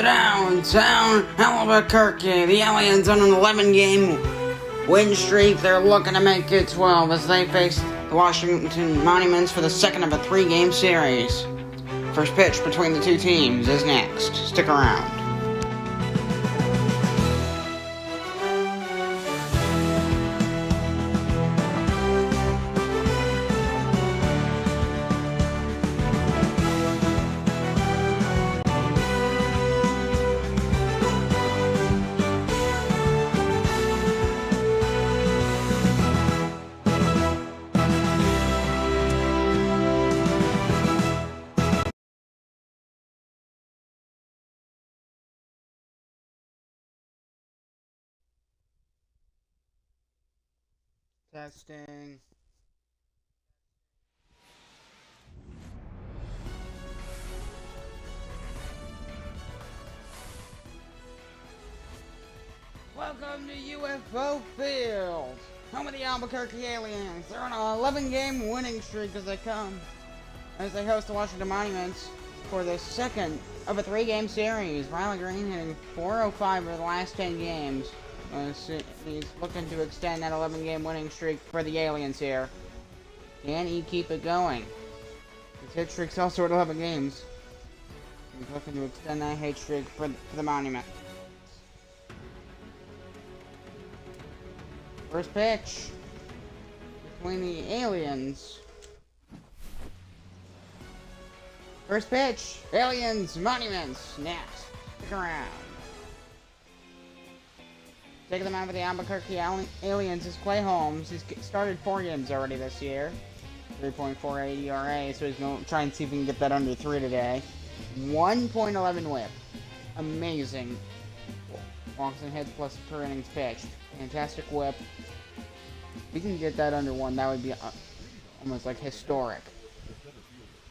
Downtown Albequerque, the Aliens on an 11-game win streak. They're looking to make it 12 as they face the Washington Monuments for the second of a 3-game series. First pitch between the two teams is next. Stick around. Testing. Welcome to UFO Field, home of the Albequerque Aliens. They're on an 11-game winning streak as they host the Washington Monuments for the second of a 3-game series. Riley Green hitting .405 over the last 10 games. He's looking to extend that 11-game winning streak for the Aliens here. Can he keep it going? His hit streak's also at 11 games. He's looking to extend that hit streak for the Monument. First pitch between the Aliens. First pitch, Aliens, Monuments, next. Stick around. Taking them out of the Albequerque Aliens is Clay Holmes. He's started 4 games already this year. 3.48 ERA, so he's going to try and see if he can get that under 3 today. 1.11 whip. Amazing. Walks and hits plus per innings pitched. Fantastic whip. If he can get that under 1, that would be almost like historic.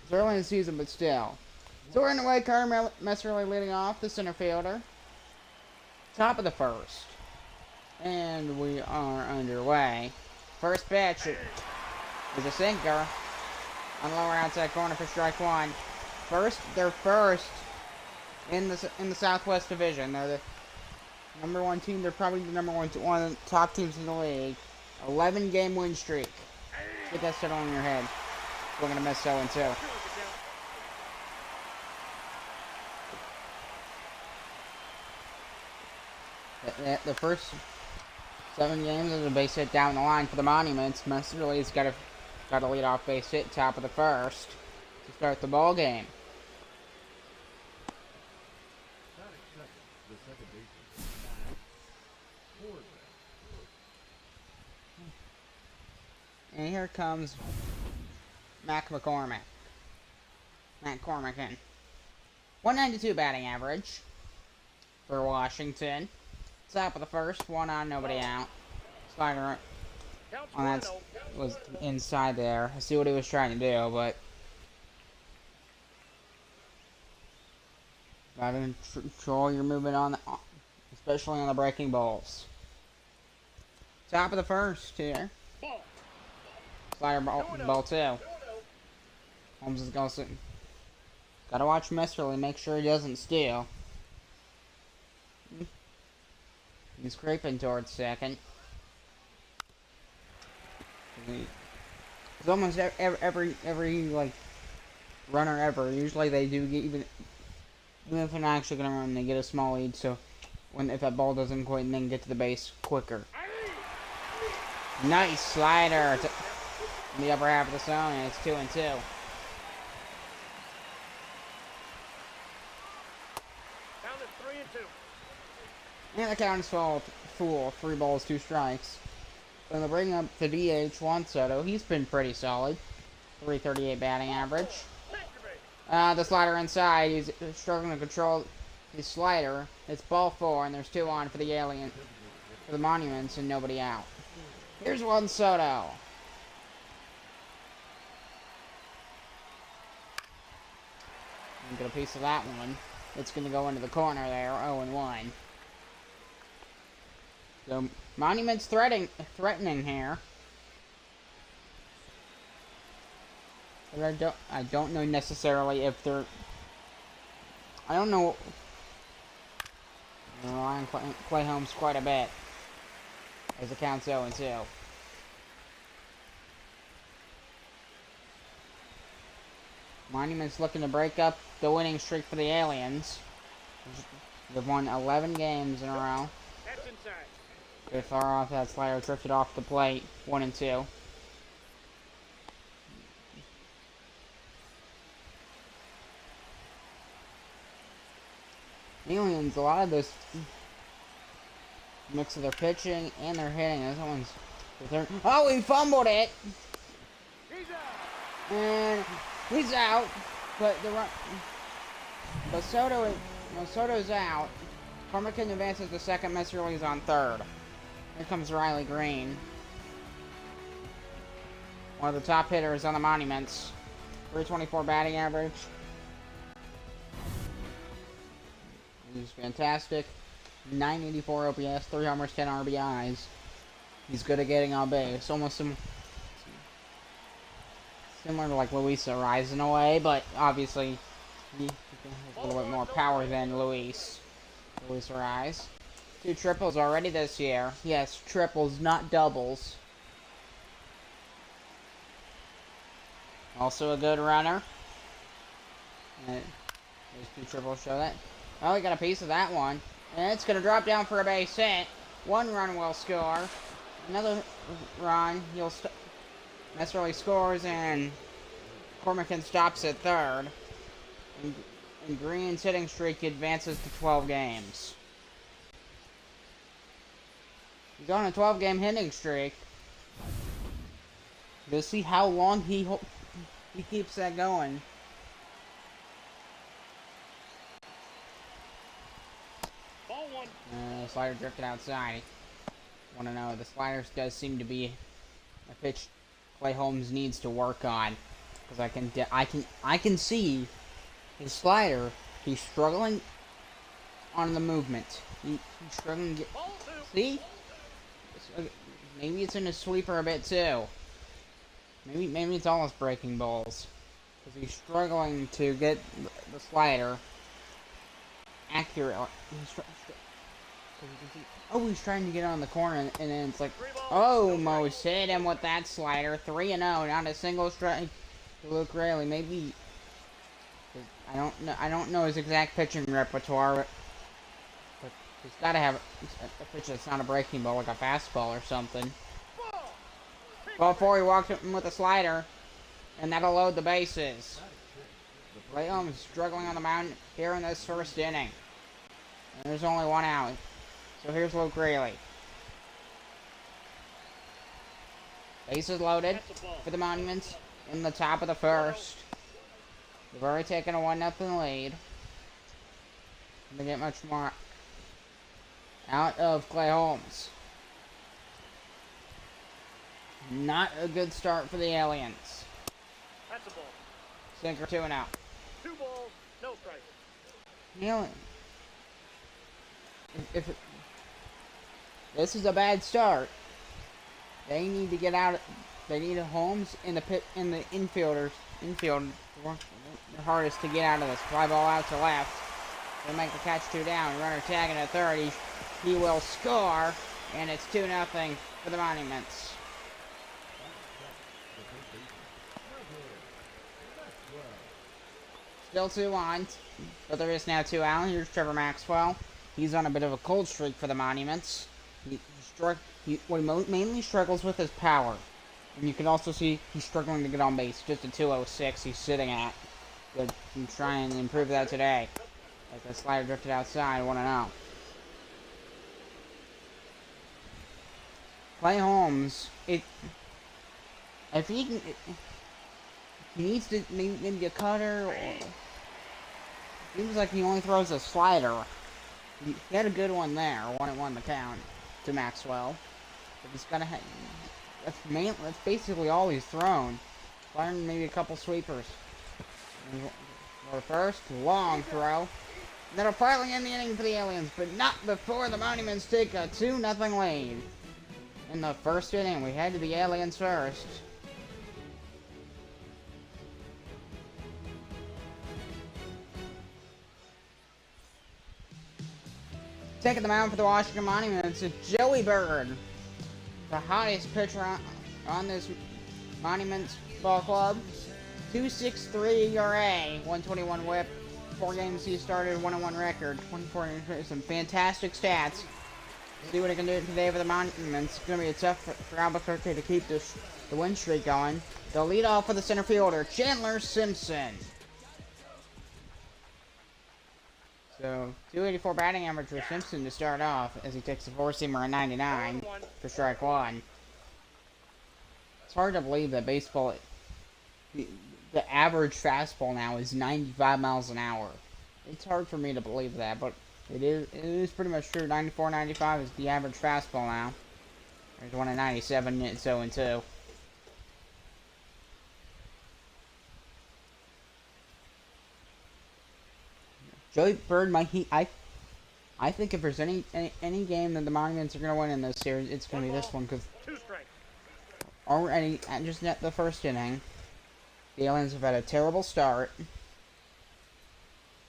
It's early in the season, but still. So we're underway. Carter Messerly leading off, the center fielder. Top of the first. And we are underway. First pitch is a sinker on the lower outside corner for strike 1. They're first in the Southwest Division. They're the number 1 team. They're probably the number one of the top teams in the league. 11-game win streak. Get that settled on your head. We're gonna miss 0-2. The first 7 games is a base hit down the line for the Monuments. Messerly's got a lead off base hit top of the first to start the ball game. And here comes Matt Cormican. 192 batting average for Washington. Top of the first, 1 on, nobody out. Slider on that was inside there. I see what he was trying to do, but gotta control your movement on especially on the breaking balls. Top of the first here. Slider ball 2. Holmes is going to gotta watch Messerly, make sure he doesn't steal. He's creeping towards second. It's almost every like runner ever. Usually they do get even if they're not actually gonna run, they get a small lead. So if that ball doesn't quite, then get to the base quicker. Nice slider in the upper half of the zone, and it's 2-2. And the count is full. 3 balls, 2 strikes. And they'll bring up the DH, Juan Soto. He's been pretty solid. 338 batting average. The slider inside. He's struggling to control his slider. It's ball 4, and there's 2 on for the Monuments, and nobody out. Here's Juan Soto. Get a piece of that one. It's going to go into the corner there. 0-1. So, Monuments threatening here. But I don't know necessarily if they're... I don't know And rely on Clay Holmes quite a bit. As it counts 0-2. Monument's looking to break up the winning streak for the Aliens. They've won 11 games in a row. That's inside. Good far off that slider, drifted off the plate. 1-2. Aliens, a lot of this mix of their pitching and their hitting. This one's oh, he fumbled it, He's out. and he's out. But Soto's out. Cormican advances to second. Messerly's on third. Here comes Riley Green, one of the top hitters on the Monuments. 324 batting average. He's fantastic. 984 OPS, 3 homers, 10 RBIs. He's good at getting on base. Almost similar to like Luis Ariz in a way, but obviously he has a little bit more power than Luis Ariz. 2 triples already this year. Yes, triples, not doubles. Also a good runner. Those 2 triples show that. Oh, he got a piece of that one. And it's going to drop down for a base hit. 1 run will score. Another run. Messerly scores, and Cormican stops at third. And Green's hitting streak advances to 12 games. He's on a 12-game hitting streak. You'll see how long he keeps that going. Ball 1. The slider drifted outside. Want to know, the slider does seem to be a pitch Clay Holmes needs to work on, because I can see his slider. He's struggling on the movement. He's struggling to get. See, maybe it's in his sweeper a bit too. Maybe it's all his breaking balls, because he's struggling to get the slider accurate. Oh, he's trying to get on the corner, and then it's like, oh, Mo's hit him with that slider. 3-0, not a single strike to Luke Raley. Maybe I don't know his exact pitching repertoire, but he's got to have a pitch that's not a breaking ball, like a fastball or something. Ball 4, he walked him with a slider, and that'll load the bases. Clay Holmes struggling on the mound here in this first inning. And there's only 1 out. So here's Luke Raley. Bases loaded for the Monuments in the top of the first. They've already taken a 1-0 lead. They get much more out of Clay Holmes. Not a good start for the Aliens. That's a ball. Sinker 2 and out. 2 balls, no strikes. This is a bad start. They need to get out. They need Holmes in the infield work their hardest to get out of this. Fly ball out to left. They'll make the catch 2 down. Runner tagging at third. He will score, and it's 2-0 for the Monuments. Still 2 on, but there is now 2 out. Here's Trevor Maxwell. He's on a bit of a cold streak for the Monuments. What he mainly struggles with is power. And you can also see he's struggling to get on base. Just a 206 he's sitting at. But he's trying to improve that today. As the slider drifted outside, 1-0. Clay Holmes, if he can, he needs to maybe a cutter, or seems like he only throws a slider. He had a good one there, 1-1 the count to Maxwell. But he's got to have. That's basically all he's thrown. Firing maybe a couple sweepers. For first, long throw. That'll finally end the inning for the Aliens, but not before the Monuments take a 2-0 lead. In the first inning, we head to the Aliens first. Taking the mound for the Washington Monuments is Joey Bird, the hottest pitcher on this Monuments ball club. 2.63 ERA, 121 WHIP. 4 games he started, 1-1 record, 24 innings, some fantastic stats. See what he can do today for the Monuments. It's going to be tough for Albequerque to keep the win streak going. They'll lead off with the center fielder, Chandler Simpson. So, 284 batting average for Simpson to start off as he takes a four-seamer at 99 for strike one. It's hard to believe that baseball, the average fastball now is 95 miles an hour. It's hard for me to believe that, but it is pretty much true. 94, 95 is the average fastball now. There's one at 97, it's 0-2. Joey Bird, I think if there's any game that the Monuments are going to win in this series, it's going to be this one, because already, just at the first inning, the Aliens have had a terrible start,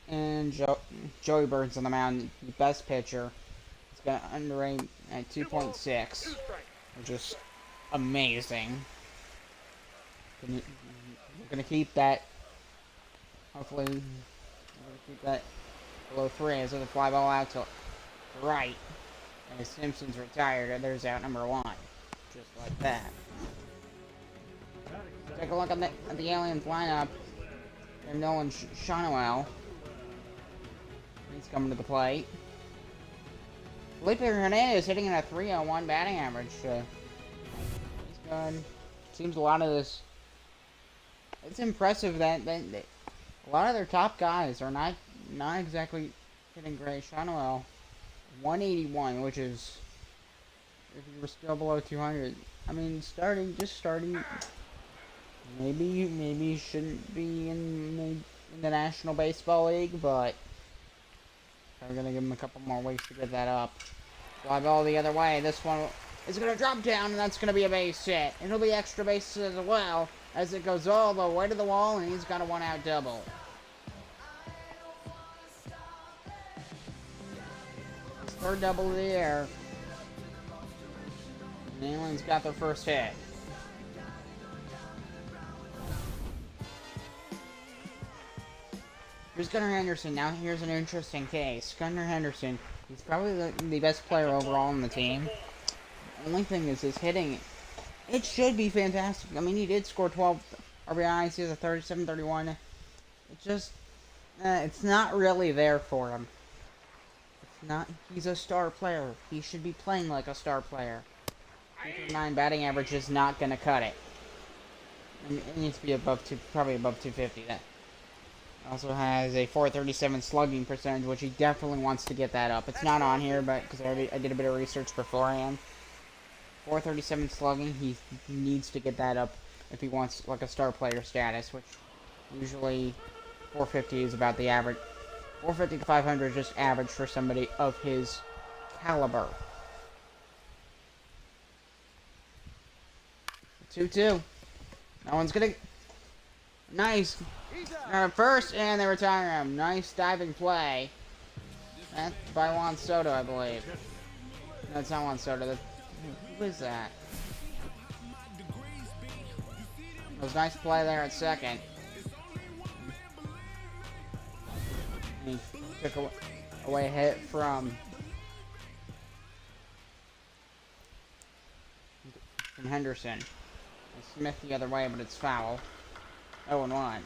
and Joey Bird's on the mound, the best pitcher. He's got an underrate at 2.6, which is amazing. We're going to keep that, hopefully, we're going to keep that below 3 as the fly ball out to right. And Simpson's retired, there's out number 1. Just like that. Take a look at the Aliens lineup. There's Nolan Shonowell. He's coming to the plate. Felipe Hernandez hitting at a 301 batting average. He's good. Seems a lot of this. It's impressive that a lot of their top guys are not exactly hitting great. Shonowell, 181, which is, if you were still below 200, I mean, just starting. Maybe you shouldn't be in the National Baseball League, but we're gonna give him a couple more weeks to get that up. Fly ball the other way. This one is gonna drop down, and that's gonna be a base hit. It'll be extra bases as well as it goes all the way to the wall, and he's got a 1-out double. His third double of the year. The Aliens got their first hit. Here's Gunnar Henderson. Now here's an interesting case. Gunnar Henderson, he's probably the best player overall on the team. The only thing is his hitting. It should be fantastic. I mean, he did score 12 RBIs. He has a 37-31. It's just, it's not really there for him. It's not. He's a star player. He should be playing like a star player. 239 batting average is not going to cut it. It needs to be probably above 250. That. Also has a 437 slugging percentage, which he definitely wants to get that up. It's not on here, but because I did a bit of research beforehand. 437 slugging, he needs to get that up if he wants like a star player status, which usually 450 is about the average. 450 to 500 is just average for somebody of his caliber. 2-2. No one's gonna. Nice. First, and they retire him. Nice diving play. That's by Juan Soto, I believe. No, it's not Juan Soto. Who is that? It was a nice play there at second. And he took away a hit from Henderson. And Smith the other way, but it's foul. 0-1.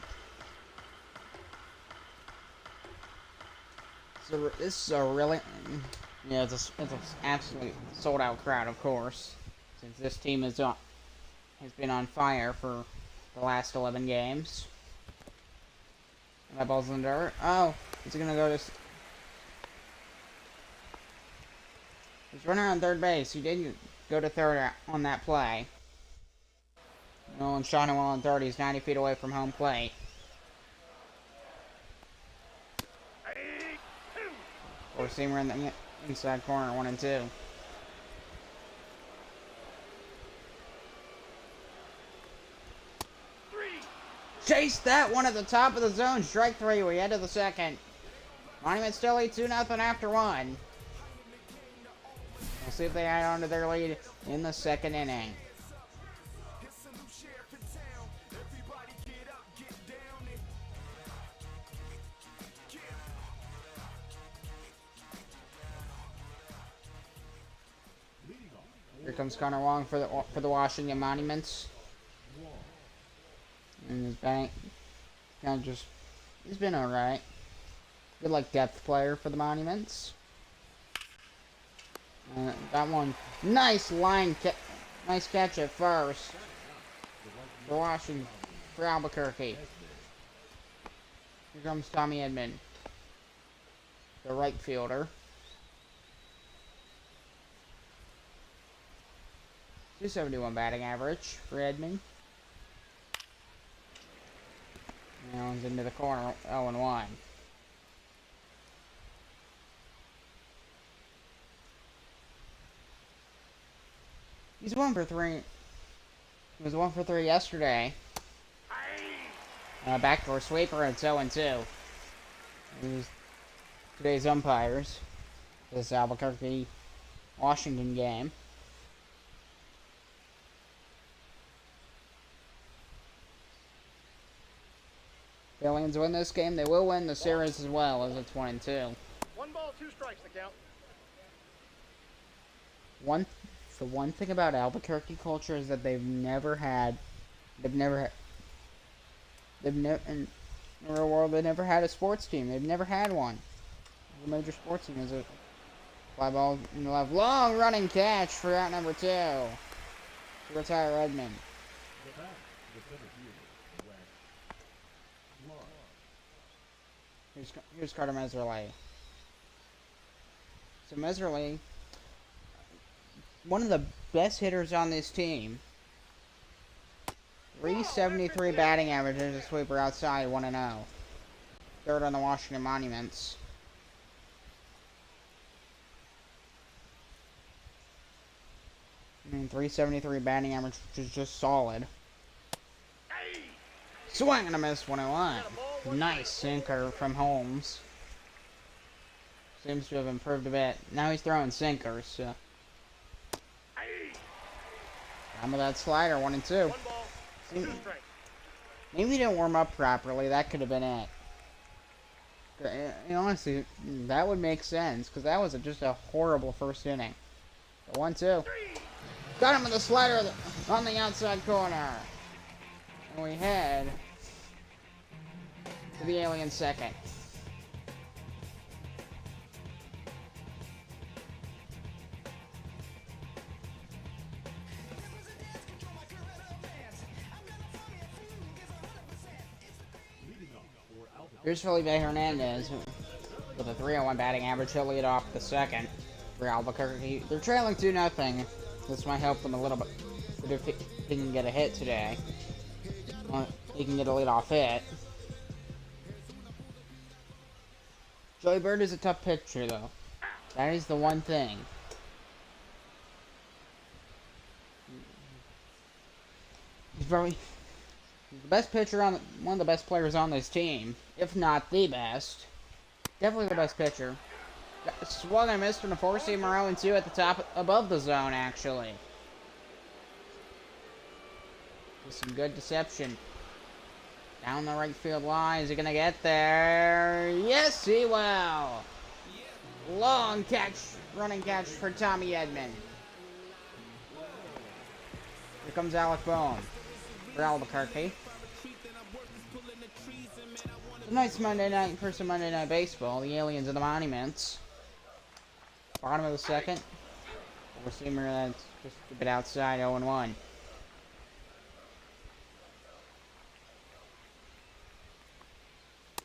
So this is a really, yeah, it's an absolutely sold-out crowd, of course, since this team has been on fire for the last 11 games. That ball's in the dirt. Oh, is he gonna go to? He's running on third base. He didn't go to third on that play. Nolan Shonowell on third. He's 90 feet away from home plate. Four-seamer in the inside corner, 1-2. Chase that one at the top of the zone. Strike 3. We head to the second. Monument still lead 2-0 after 1. see if they add on to their lead in the second inning. Here comes Connor Wong for the Washington Monuments. And his bank kind of just, he's been alright. Good like depth player for the Monuments. That one, nice nice catch at first for Washington, for Albequerque. Here comes Tommy Edman, the right fielder. 271 batting average for Edman. That one's into the corner, 0-1. He's 1 for 3. He was 1 for 3 yesterday. Backdoor sweeper, and it's 0-2. Today's umpires. This Albuquerque Washington game. If the Aliens win this game, they will win the series as well, as it's 1-2. 1 ball, 2 strikes to count. The one thing about Albuquerque culture is that in the real world, they never had a sports team. They've never had one. The major sports team is a fly ball in the left. Long running catch for out number 2. To retire Edman. Here's Carter Meserly. So Meserly, one of the best hitters on this team. 373 batting average as a sweeper outside, 1-0. Third on the Washington Monuments. I mean, 373 batting average, which is just solid. Swing and a miss, 1-1. Nice sinker from Holmes. Seems to have improved a bit. Now he's throwing sinkers. So. Time with that slider, 1-2. Maybe he didn't warm up properly. That could have been it. Honestly, that would make sense because that was just a horrible first inning. 1-2. Got him with the slider on the outside corner. And we head to the Alien second. Here's Felipe Hernandez with a 301 batting average. He'll lead off the second for Albuquerque. They're trailing 2-0. This might help them a little bit. But if he can get a hit today, he can get a leadoff hit. Joey Bird is a tough pitcher, though. That is the one thing. He's probably the best pitcher one of the best players on this team, if not the best. Definitely the best pitcher. Swung and missed from the 4-seamer 0-2 at the top, above the zone, actually. With some good deception. Down the right field line. Is he going to get there? Yes, he will. Long catch, running catch for Tommy Edman. Here comes Alec Bohm for Albuquerque. It's a nice Monday night for some Monday Night Baseball. The Aliens of the Monuments. Bottom of the second. Four-seamer that's just a bit outside, 0-1.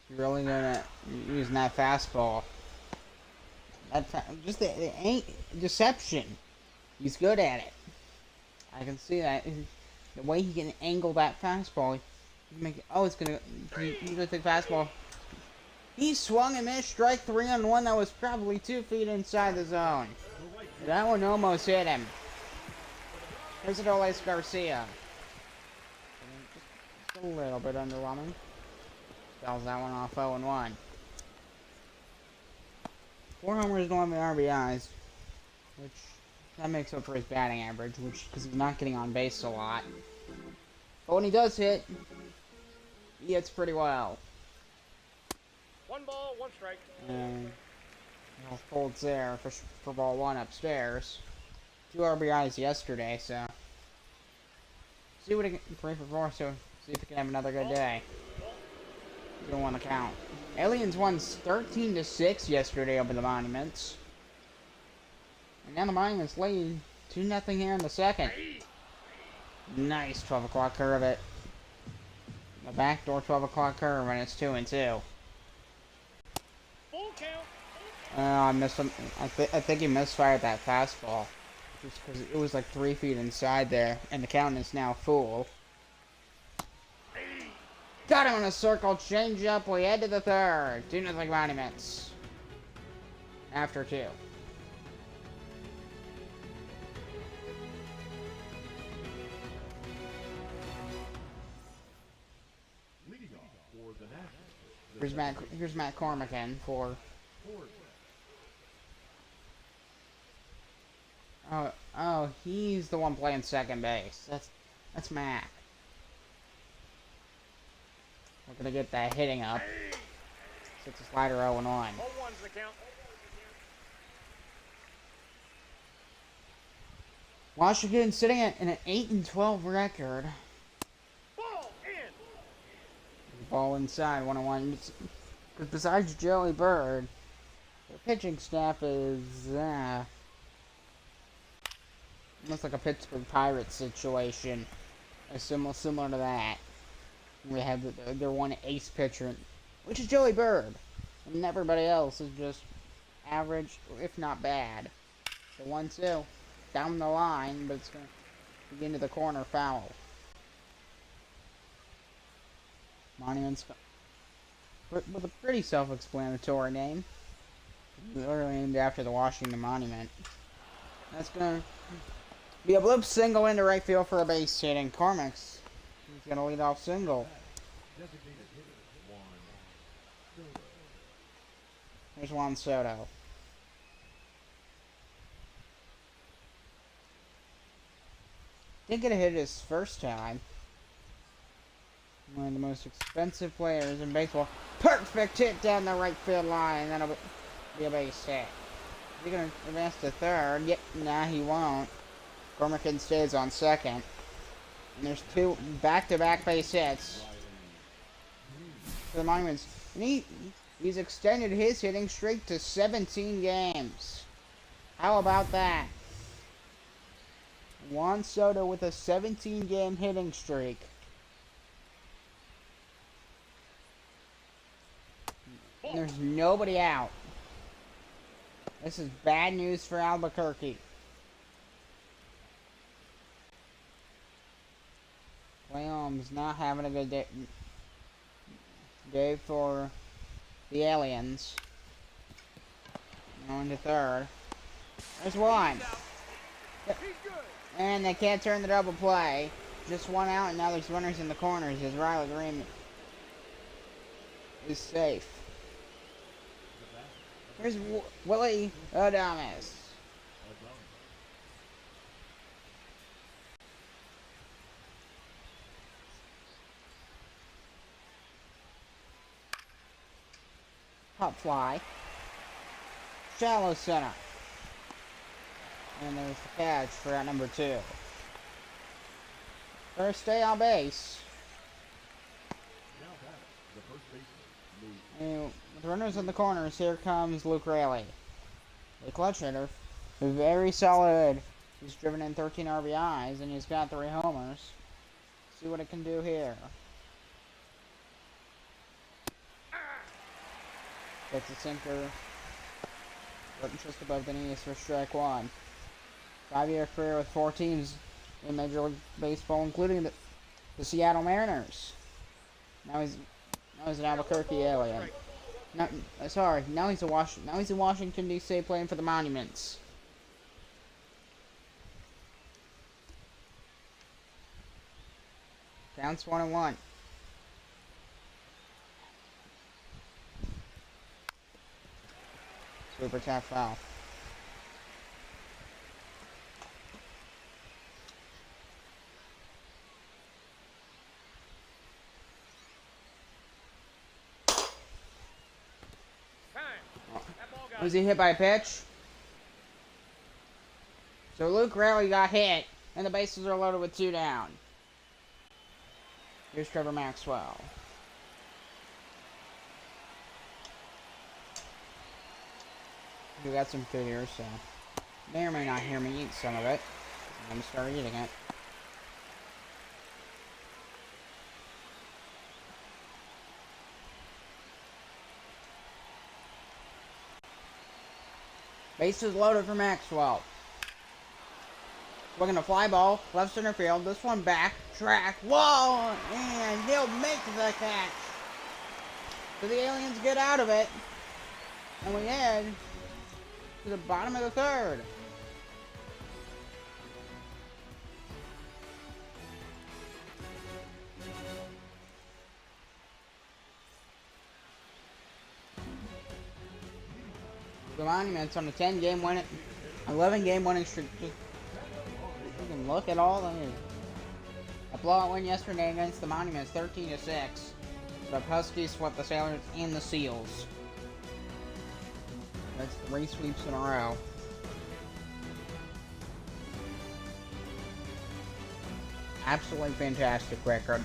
You're really gonna using that fastball. Just the deception. He's good at it. I can see that. The way he can angle that fastball. Make it, it's gonna. He's gonna take fastball. He swung and missed. Strike 3 on one that was probably 2 feet inside the zone. That one almost hit him. Here's Adolis Garcia. Just a little bit underwhelming. Fouls that one off 0-1. 4 homers and 11 RBIs, which That makes up for his batting average, which because he's not getting on base a lot. But when he does hit, he hits pretty well. 1 ball, 1 strike. And holds there for ball 1 upstairs. 2 RBIs yesterday, so see what he can 3 for 4. So see if he can have another good day. He don't want to count. Aliens won 13-6 yesterday over the Monuments. And now the Monuments lead 2-0 here in the second. Nice 12 o'clock curve it. The backdoor 12 o'clock curve, and it's 2-2. Full count. I missed him. I think he misfired that fastball. Just because it was like 3 feet inside there, and the count is now full. Got him on a circle, change up, we head to the third. 2-0 Monuments. After 2. Here's Matt Cormican for. Oh, he's the one playing second base. That's Matt. We're gonna get that hitting up. It's a slider 0-1. 0-1's the count. Washington sitting at an 8-12 record. Ball in. Ball inside 1-1. Because besides Joey Bird, the pitching staff is almost like a Pittsburgh Pirates situation, similar to that. We have their one ace pitcher, which is Joey Bird, and everybody else is just average, if not bad. The 1-2 down the line, but it's gonna begin to the corner foul. Monuments with a pretty self-explanatory name, literally named after the Washington Monument. That's gonna be a bloop single into right field for a base hit, and Cormick's he's gonna lead off single. There's Juan Soto. Didn't get a hit his first time. One of the most expensive players in baseball. Perfect hit down the right field line. That'll be a base hit. Is he going to advance to third? Yep, nah, he won't. Cormican stays on second. And there's 2 back-to-back base hits for the Monuments. And he's extended his hitting streak to 17 games. How about that? Juan Soto with a 17-game hitting streak. And there's nobody out. This is bad news for Albequerque. Clayholm's not having a good day for the Aliens. Going to third. There's one. And they can't turn the double play. Just 1 out, and now there's runners in the corners as Riley Green is safe. Here's Willie Adames. Pop fly. Shallow center. And there's the catch for out number 2. First stay on base. And with runners in the corners, here comes Luke Raley. The clutch hitter. Very solid. He's driven in 13 RBIs and he's got 3 homers. See what it can do here. Gets a sinker. Just above the knees for strike 1. 5-year career with 4 teams in Major League Baseball, including the Seattle Mariners. Now he's an Albuquerque alien. Now he's in Washington D.C. playing for the Monuments. Counts 1-1. Super tap foul. Was he hit by a pitch? So Luke Raley got hit, and the bases are loaded with 2 down. Here's Trevor Maxwell. We got some food here, so may or may not hear me eat some of it. I'm gonna start eating it. Bases loaded for Maxwell. Looking a fly ball, left center field. This one back, track, whoa, and he'll make the catch. So the Aliens get out of it, and we head to the bottom of the 3rd. The Monuments on a 10-game winning, 11-game winning streak. You can look at all these. A blowout win yesterday against the Monuments, 13-6. The Huskies swept the Sailors and the Seals. That's 3 sweeps in a row. Absolutely fantastic record.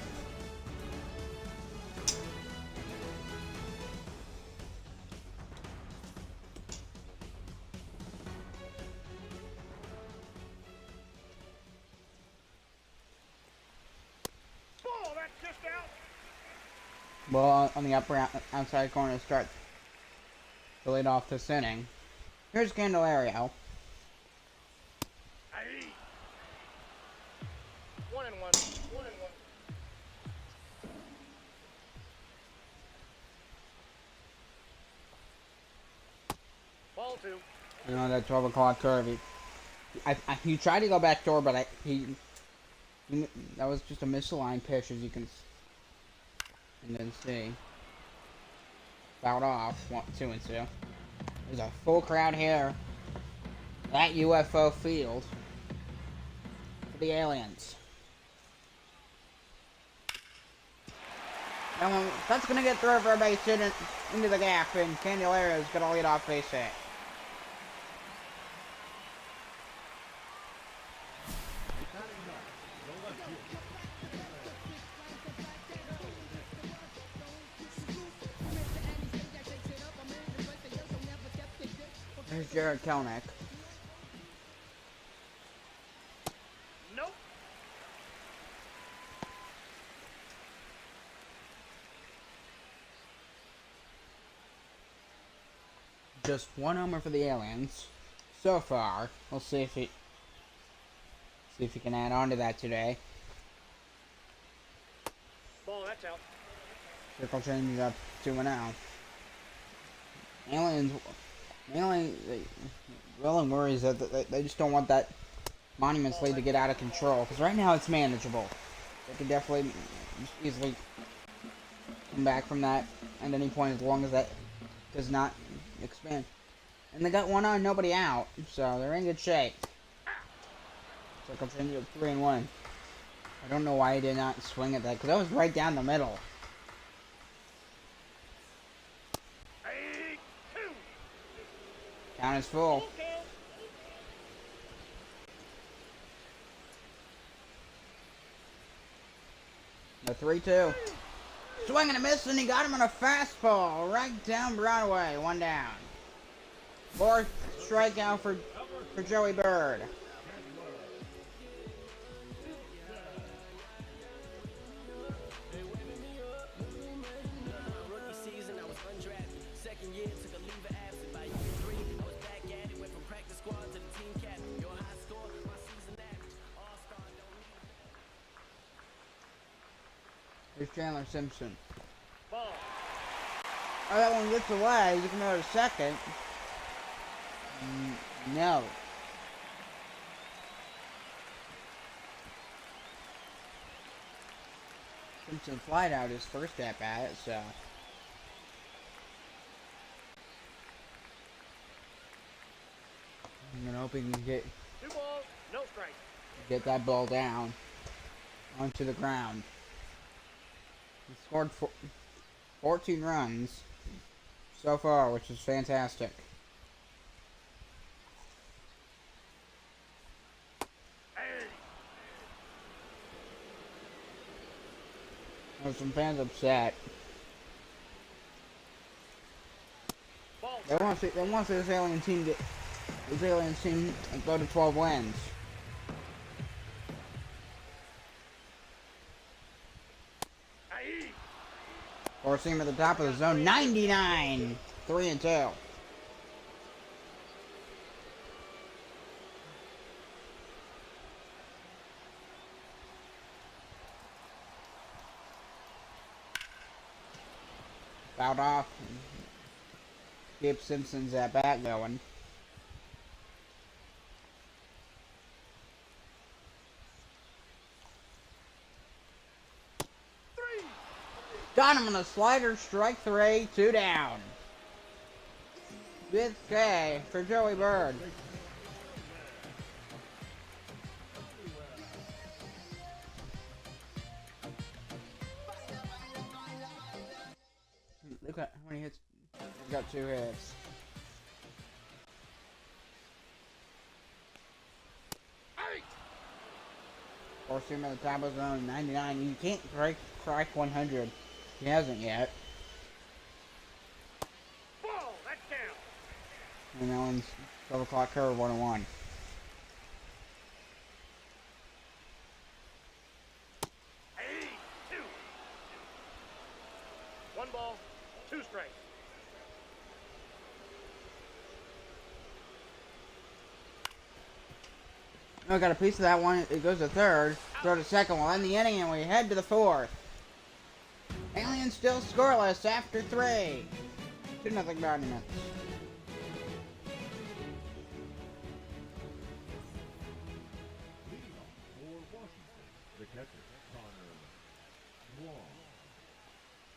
Ball, that's just out. Well, on the upper outside corner to start to lead off this inning. Here's Candelario. Aye. 1 and 1. 1 and 1. Ball 2. You know, that 12 o'clock curve. He tried to go back door, but that was just a misaligned pitch, as you can and then see. Fouled off, 2 and 2. There's a full crowd here at UFO Field for the Aliens. And that's going to get through for a base hit into the gap, and Candelario's going to lead off base hit. Here's Jared Kelnick. Nope. Just 1 homer for the Aliens so far. We'll see if he can add on to that today. Ball, that's out. Circle changes up 2-0. Aliens. Mainly, Willen worries that they just don't want that Monuments lead to get out of control. Because right now it's manageable. They could definitely easily come back from that at any point as long as that does not expand. And they got 1 on, nobody out. So they're in good shape. Circle change up 3-1. I don't know why he did not swing at that. Because that was right down the middle. Count is full. The 3-2. Swing and a miss, and he got him on a fastball. Right down Broadway. 1 down. 4th strikeout for Joey Bird. Here's Chandler Simpson. Ball. Oh, that one gets away. You can go to second. No. Simpson flied out his first at bat, so. I'm gonna hope he can 2 balls, no strike. get that ball down onto the ground. He scored 14 runs so far, which is fantastic. There's some fans upset. Ball They strike. want to see this alien team go to 12 wins. Aye. Or seam at the top of the zone. 99! 3-2. Fouled off. Keep Simpson's at bat going. Three. Got him on a slider, strike 3, 2 down. 5th K for Joey Bird. Look at how many hits. He's got 2 hits. Aye. Force him at the top of the zone, 99. You can't crack 100. He hasn't yet. Ball. That's down. And that one's 12 o'clock curve, 101. Aye. 2. 1 ball, 2 strikes. I got a piece of that one. It goes to third. Throw to second. We'll end the inning and we head to the 4th. Aliens still scoreless after 3. 2-0 Guardians.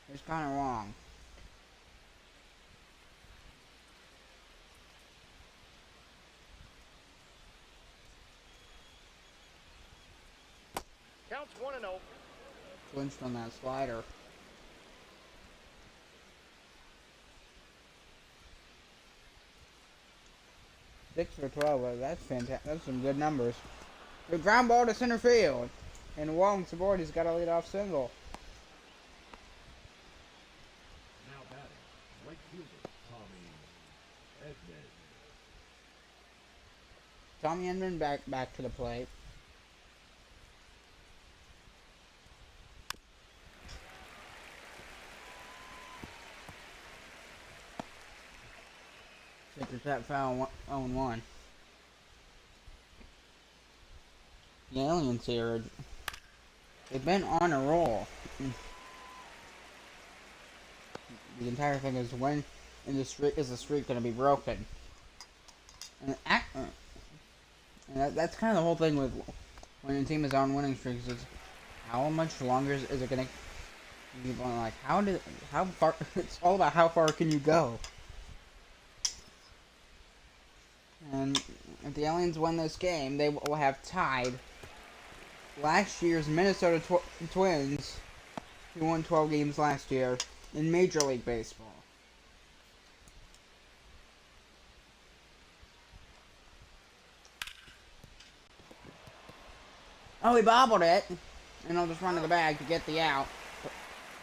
Here's Connor Wong. Counts 1-0. Flinched on that slider. Six for 12. Well, that's fantastic. That's some good numbers. The ground ball to center field. And Wong's aboard. He's got a leadoff single. Now batting, right fielder Tommy Edman. Tommy Edman back to the plate. Pitcher tap foul 0-1. The aliens here, they've been on a roll. The entire thing is when is the streak going to be broken? And that's kind of the whole thing with when a team is on winning streaks. Is how much longer is it going to keep on? Like how far? It's all about how far can you go. And if the Aliens win this game, they will have tied last year's Minnesota Twins, who won 12 games last year in Major League Baseball. Oh, he bobbled it, and I'll just run to the bag to get the out.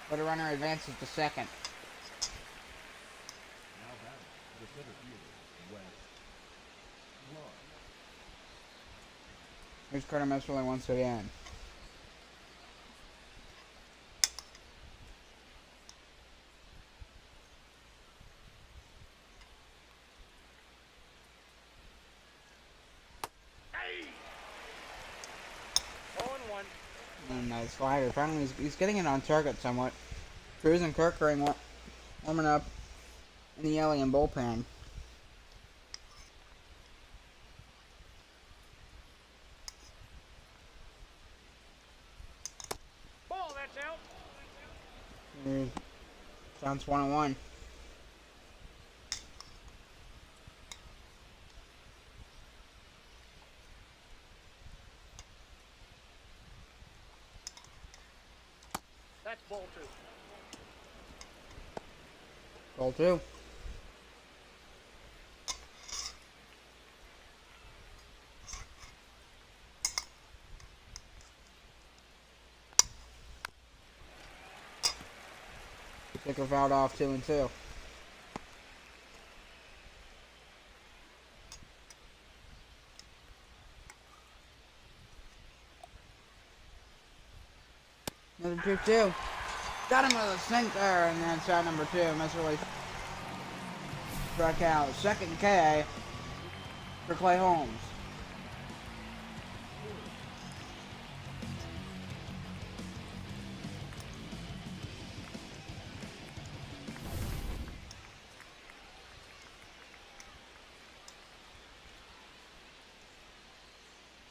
But a runner advances to second. Now batting, the center fielder West Lawn. Here's Carter Messerly once again. And slider. Finally, he's getting it on target somewhat. Cruz and Kirk are warming up in the alien bullpen. Ball, that's out. Sounds 1-1. That's ball 2. Ball 2. Kicker fouled off 2-2. Another 2-2. Got him with a sink there, and then shot number 2. Miserly struck out. Second K for Clay Holmes.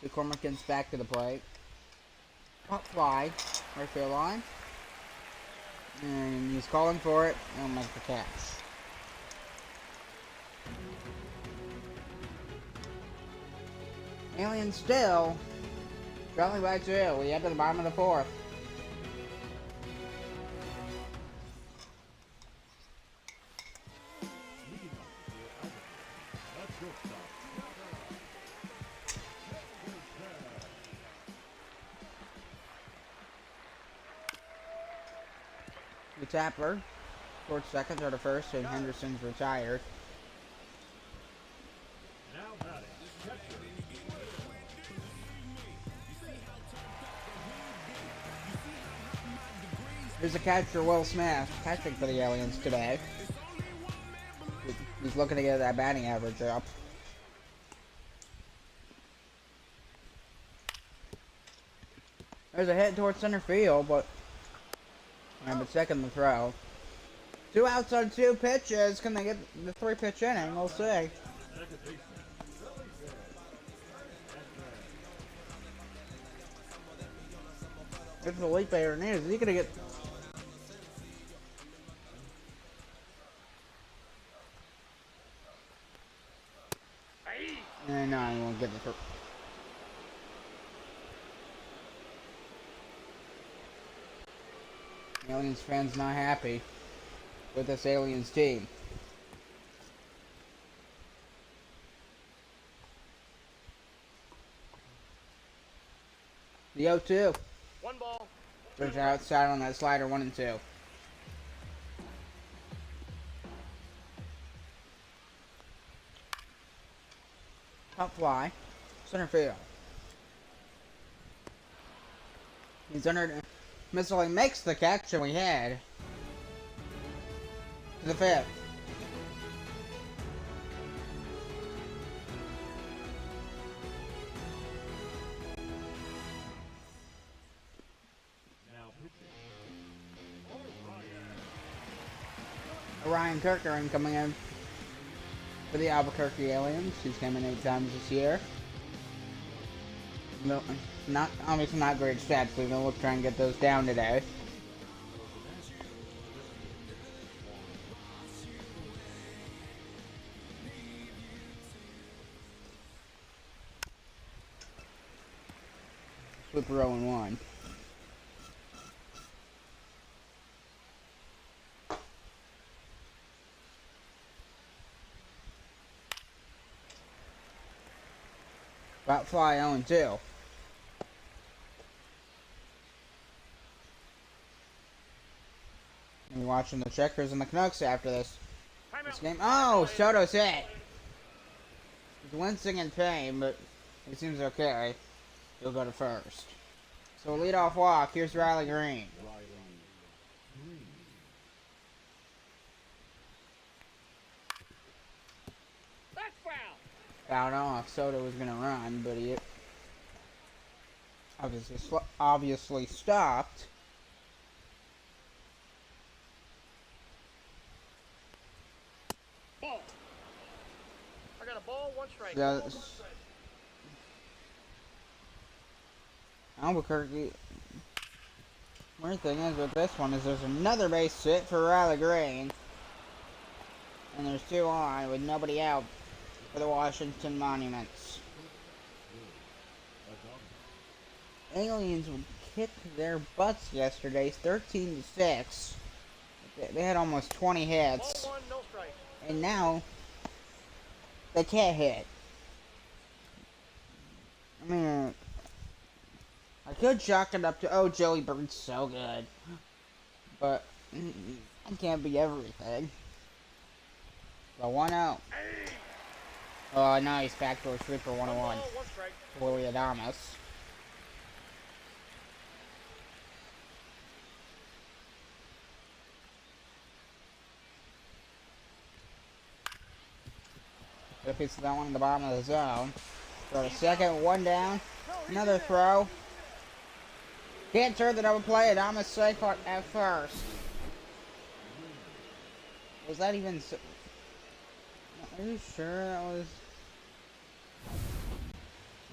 McCormick gets back to the plate. Pop fly, right field line. And he's calling for it, and he'll make the catch. Aliens still trailing by 2. We head to the bottom of the 4th. The Tapper towards second or the first, and Henderson's retired. Now batting. Catcher. Here's a catcher, Will Smith, catching for the Aliens today. He's looking to get that batting average up. There's a hit towards center field, but second the throw. 2 outs on 2 pitches. Can they get the 3-pitch inning? We'll see. It's Felipe Hernandez. Is he gonna get? No, he won't get the. Aliens fans not happy with this Aliens team. The 0-2. 1 ball. Turns outside on that slider, 1-2. Top fly, center field. He's under. Missile makes the catch, and we head to the 5th. Now pitching. Ryan Kirkering coming in for the Albequerque Aliens. He's come in 8 times this year. No, obviously not great stats, so we're going to try and get those down today. Flip 0-1. About fly 0-2. We're watching the Checkers and the Canucks after this game. Oh, Soto's hit. He's wincing in pain, but he seems okay. He'll go to first. So lead off walk. Here's Riley Green. That's foul. Fouled off. Soto was gonna run, but he obviously stopped. Ball. I got a ball, 1 strike. Albuquerque. Weird thing is with this one is there's another base hit for Riley Green. And there's 2 on with nobody out for the Washington Monuments. Aliens would kick their butts yesterday, 13-6. They had almost 20 hits. Ball 1, no strike. And now they can't hit. I mean, I could chalk it up to, oh, Joey Bird's so good. But I can't be everything. The 1-0. Oh, nice backdoor sweeper 1-1. 1 ball, 1 strike. Willie Adamas. Get a piece of that one in the bottom of the zone. Throw a second, 1 down. Another throw. Can't turn the double play. Adamas safe at first. Was that even so? Are you sure that was?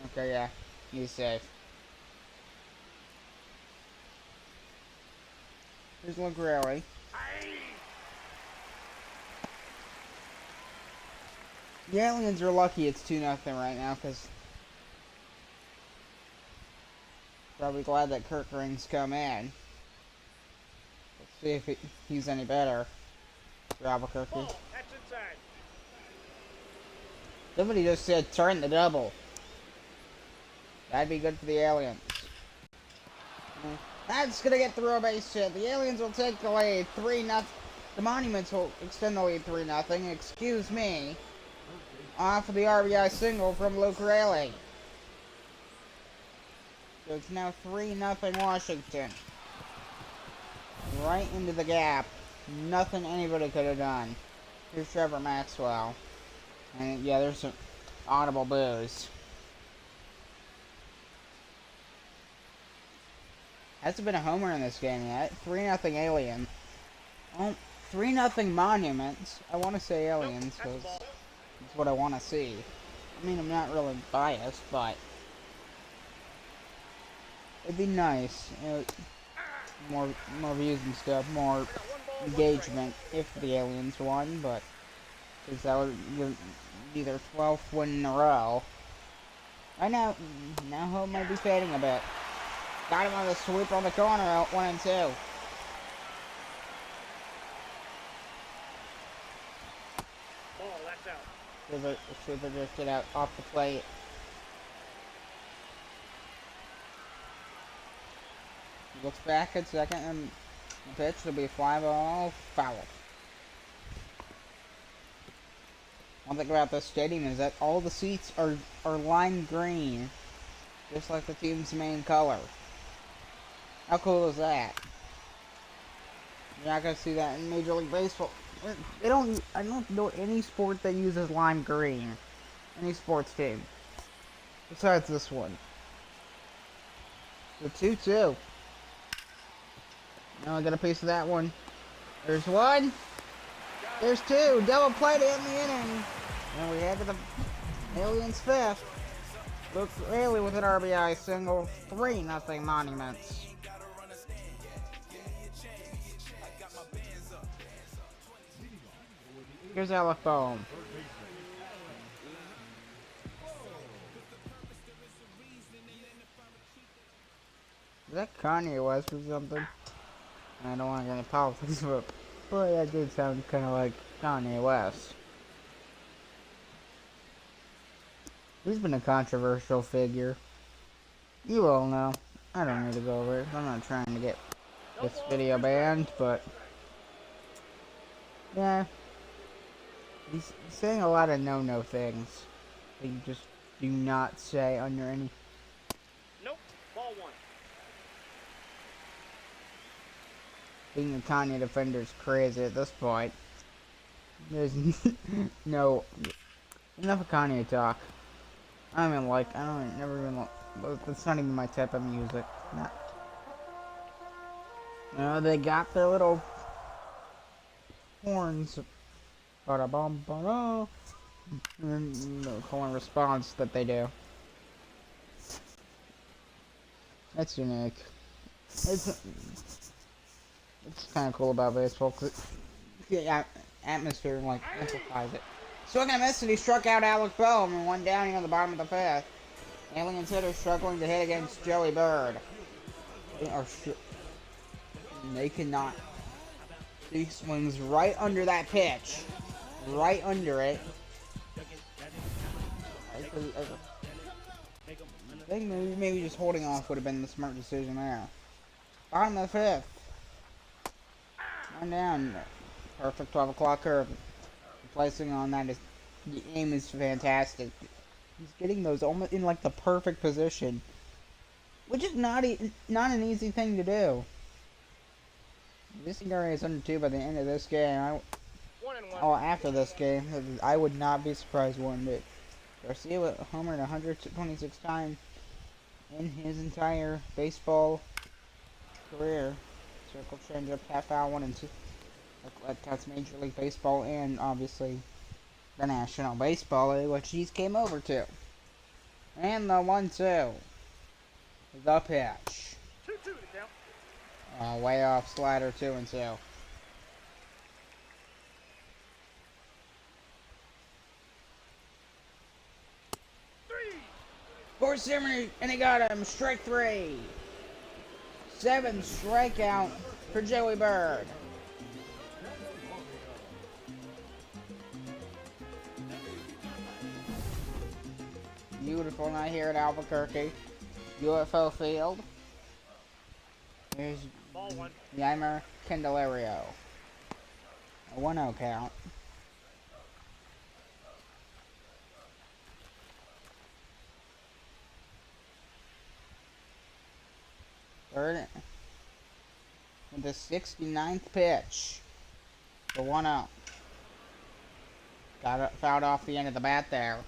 Okay, yeah. He's safe. Here's LeGrelly. The Aliens are lucky it's 2-0 right now, because probably glad that Kirk Ring's come in. Let's see if he's any better for Albequerque. Ball, that's inside. Somebody just said turn the double. That'd be good for the Aliens. That's gonna get through a base hit. The Aliens will take the lead 3-0. The Monuments will extend the lead 3-0. Excuse me. Off of the RBI single from Luke Rayleigh. So it's now 3-0 Washington. Right into the gap. Nothing anybody could have done. Here's Trevor Maxwell. And yeah, there's some audible boos. Hasn't been a homer in this game yet. 3-0 Alien. Oh, 3-0 Monuments. I want to say Aliens because it's what I want to see. I mean, I'm not really biased, but it'd be nice. More views and stuff, more engagement if the Aliens won, but because that would be their 12th win in a row. Right now hope might be fading a bit. Got him on the sweep on the corner, out 1-2. Ball, that's out. Sweeper drifted out off the plate. Looks back at second and the pitch will be a fly ball, foul. One thing about this stadium is that all the seats are lime green, just like the team's main color. How cool is that? You're not gonna see that in Major League Baseball. I don't know any sport that uses lime green. Any sports team. Besides this one. The 2-2. Now I got a piece of that one. There's one. There's two. Double play to end the inning. And we head to the Aliens' fifth. Luke Rayleigh with an RBI single. 3-0 Monuments. Here's Alec Boehm. Is that Kanye West or something? I don't want to get into politics, but that did sound kind of like Kanye West. He's been a controversial figure. You all know. I don't need to go over it. I'm not trying to get this video banned, but yeah. He's saying a lot of no-no things that you just do not say under any. Nope. Ball 1. Being a Kanye defender is crazy at this point. There's no enough of Kanye talk. I don't never even that's not even my type of music. No. They got their little horns. Ba-da-bum-ba-da. And the call and response that they do. That's unique. It's kind of cool about baseball because the atmosphere like amplifies it. Swing and a miss, and he struck out Alec Boehm and one down on the bottom of the fifth. Aliens hitter struggling to hit against Joey Bird. They cannot. He swings right under that pitch. Right under it. I think maybe just holding off would have been the smart decision there. Bottom of the fifth. On down. Perfect 12 o'clock curve. Placing on that is the aim is fantastic. He's getting those almost in like the perfect position, which is not an easy thing to do. This area is under 2 by the end of this game. 1-1. Oh, after this game, I would not be surprised one bit. Garcia with homered 126 times in his entire baseball career. Circle changeup, half foul, 1 and 2. That's Major League Baseball and obviously the National Baseball League, which he's came over to. And the 1-2. The pitch. 2-2 to count. Way off slider, 2-2. 4-7, and he got him. Strike 3. 7 strikeout for Joey Bird. Beautiful night here at Albequerque. UFO Field. Here's Ball 1. Yeimer Candelario. A 1-0 count. Third with the 69th pitch. The 1-0. Got it fouled off the end of the bat there.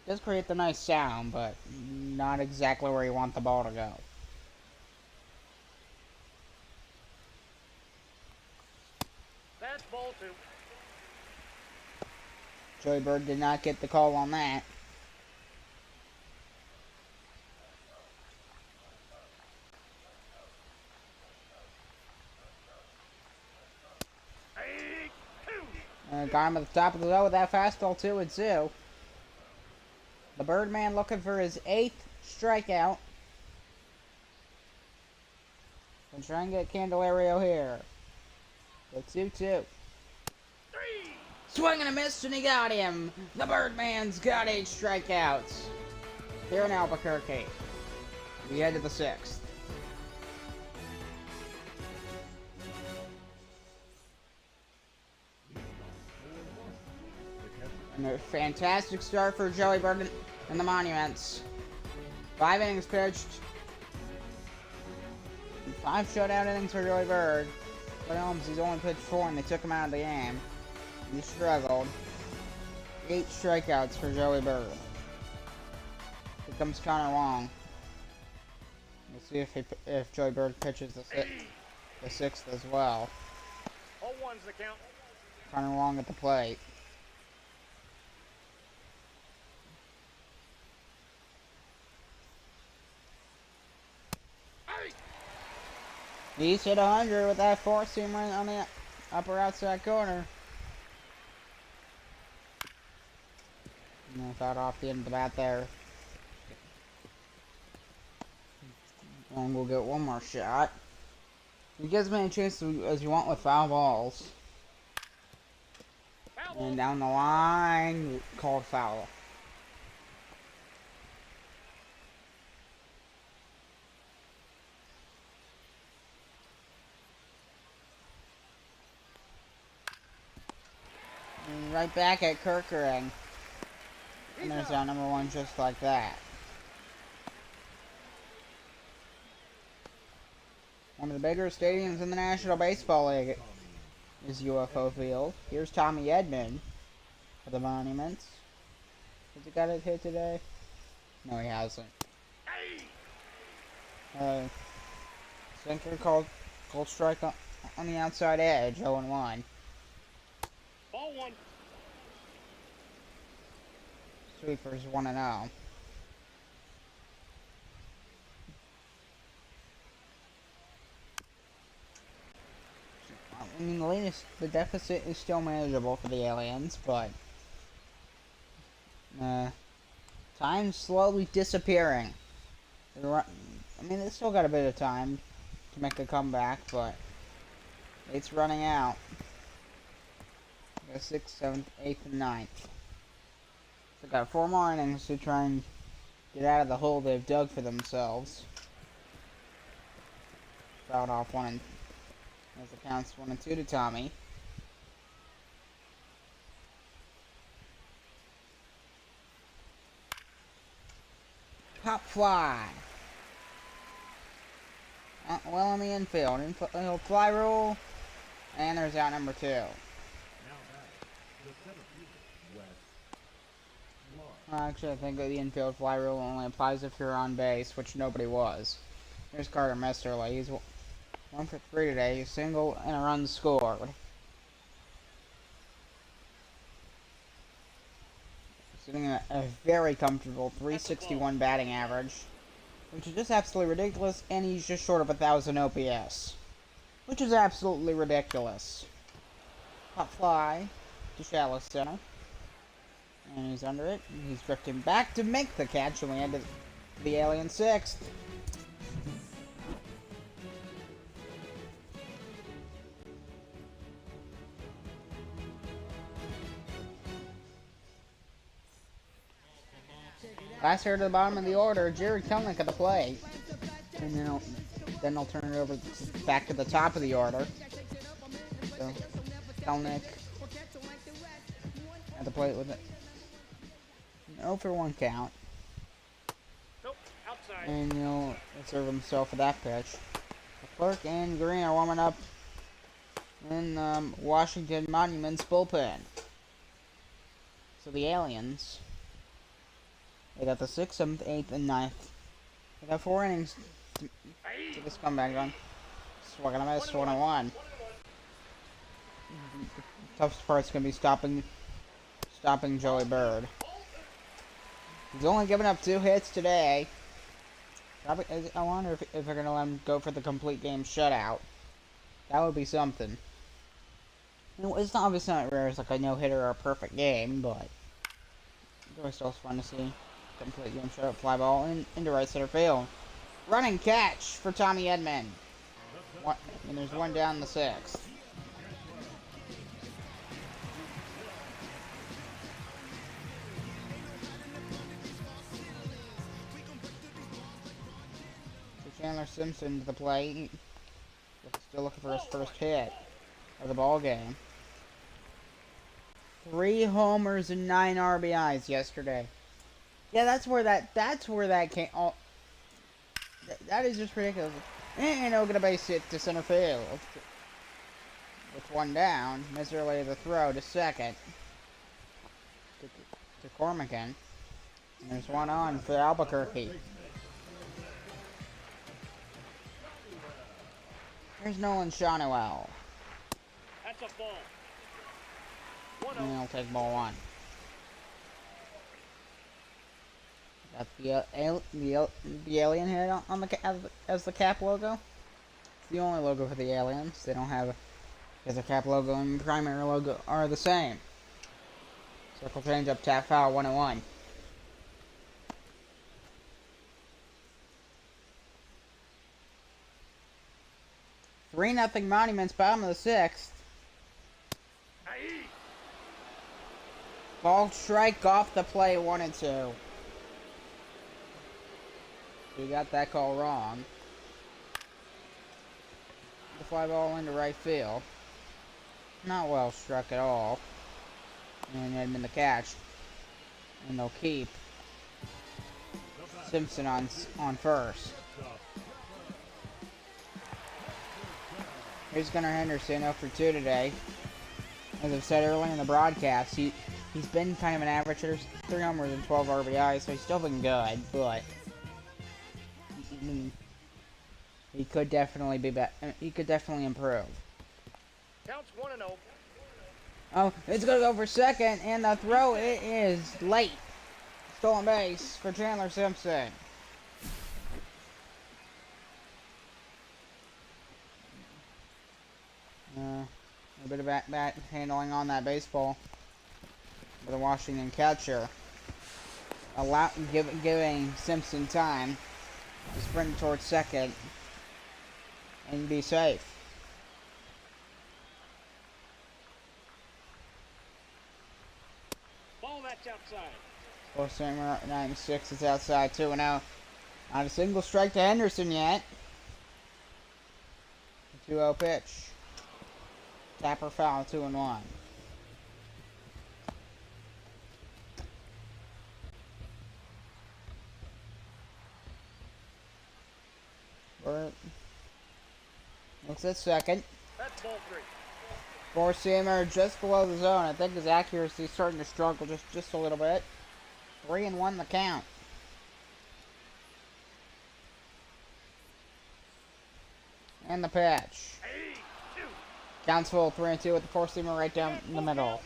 Does create the nice sound, but not exactly where you want the ball to go. That's ball 2. Joey Bird did not get the call on that. Got him at the top of the low with that fastball, 2-2. The Birdman looking for his 8th strikeout. And try and get Candelario here. The 2-2. Swing and a miss, and he got him. The Birdman's got 8 strikeouts. Here in Albuquerque. We head to the 6th. And a fantastic start for Joey Bird in the Monuments. 5 innings pitched. 5 shutout innings for Joey Bird. But Holmes, he's only pitched 4 and they took him out of the game. He struggled. 8 strikeouts for Joey Bird. Here comes Connor Wong. We'll see if Joey Bird pitches the 6th as well. 0-1's the count. Connor Wong at the plate. He's hit 100 with that 4-seamer on the upper outside corner. And I thought off the end of the bat there. And we'll get one more shot. You get as many chances as you want with foul balls. Foul. And down the line, called foul. And right back at Kirkering. And there's our number 1 just like that. One of the bigger stadiums in the National Baseball League is UFO Field. Here's Tommy Edman for the Monuments. Has he got it hit today? No, he hasn't. Sinker called strike on the outside edge, 0-1. Ball 1. Sweepers 1-0. I mean, the deficit is still manageable for the Aliens, but time's slowly disappearing. I mean, they still got a bit of time to make a comeback, but it's running out. The 6th, 7th, 8th, and 9th. So got 4 more innings to try and get out of the hole they've dug for themselves. Fouled off 1 As it counts 1-2 to Tommy. Pop fly. Well in the infield. Infield fly rule. And there's out number 2. Now batter, the center fielder, West Lawn. Actually, I think the infield fly rule only applies if you're on base, which nobody was. Here's Carter Mesterly. He's 1 for 3 today. A single and a run scored. Sitting at a very comfortable 361 batting average, which is just absolutely ridiculous, and he's just short of 1,000 OPS, which is absolutely ridiculous. Pop fly to shallow center, and he's under it. He's drifting back to make the catch, and we end the Alien 6th. Last here to the bottom of the order, Jared Kelnick at the plate. And then I'll turn it over back to the top of the order. So, Kelnick at the plate with it. 0 for 1 count. Nope, outside. And he'll serve himself for that pitch. Clark and Green are warming up in Washington Monuments bullpen. So the Aliens, they got the 6th, 7th, 8th, and 9th. They got 4 innings to this comeback run. Swung and a miss, 1-1. The toughest part's gonna be stopping Joey Bird. He's only given up 2 hits today. I wonder if they're gonna let him go for the complete game shutout. That would be something. It's not obviously not rare. It's like a no-hitter or a perfect game, but it's always still fun to see. Complete game shutout, fly ball into right center field. Running catch for Tommy Edman. And there's 1 down in the 6th. Chandler Simpson to the plate. Still looking for his first hit of the ball game. 3 homers and 9 RBIs yesterday. Yeah, that's where that came. Oh, that is just ridiculous. And he'll get a base hit to center field. With 1 down, miserably the throw to second to Cormican. And there's 1 on for Albequerque. Here's Nolan Shawnuel. That's a ball. And he'll take ball 1. Got the alien head on the as the cap logo. It's the only logo for the aliens. They don't have because the cap logo and primary logo are the same. Circle change up, tap foul, 1-1. Three nothing Monuments, bottom of the 6th. Ball strike off the play, 1-2. We got that call wrong. The fly ball into right field. Not well struck at all. And Edmund the catch. And they'll keep Simpson on first. Here's Gunnar Henderson, 0 for 2 today. As I've said earlier in the broadcast, he's been kind of an average hitter, 3 homers and 12 RBIs, so he's still been good, but he could definitely be better. He could definitely improve. Counts 1-0. Oh, it's gonna go for second, and the throw it is late. Stolen base for Chandler Simpson. A bit of bat handling on that baseball for the Washington catcher, giving Simpson time to sprint towards second and be safe. Ball, that's outside. Fourth Samer 96 is outside, 2-0. Not a single strike to Henderson yet. 2-0 pitch. Tapper foul, 2-1. Burt looks at second. That's ball 3. Four-seamer just below the zone. I think his accuracy is starting to struggle just a little bit. 3-1 the count. And the pitch. Counts full, 3-2 with the four-seamer right down the middle.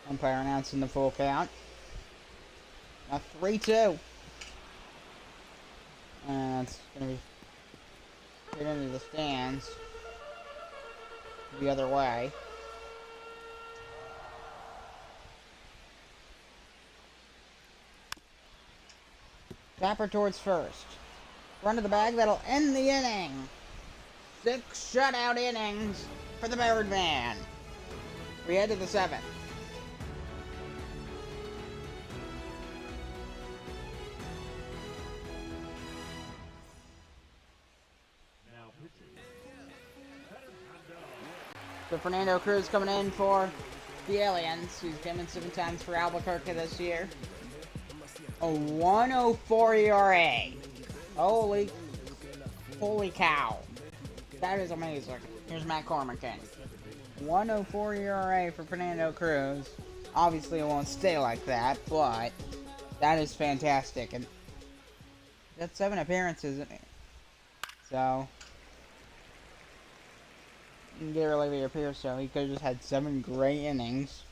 Umpire announcing the full count. A 3-2. And that's going to be hit into the stands. The other way. Tapper towards first. Run to the bag, that'll end the inning. 6 shutout innings for the Birdman. We head to the 7th. Now pitching. So Fernando Cruz coming in for the Aliens. He's came in 7 times for Albequerque this year. A 104 ERA. Holy cow. That is amazing. Here's Matt Cormican. 104 ERA for Fernando Cruz. Obviously it won't stay like that, but that is fantastic. And that's 7 appearances, isn't it? So you can get Olivia Pierce, so he could have just had 7 great innings.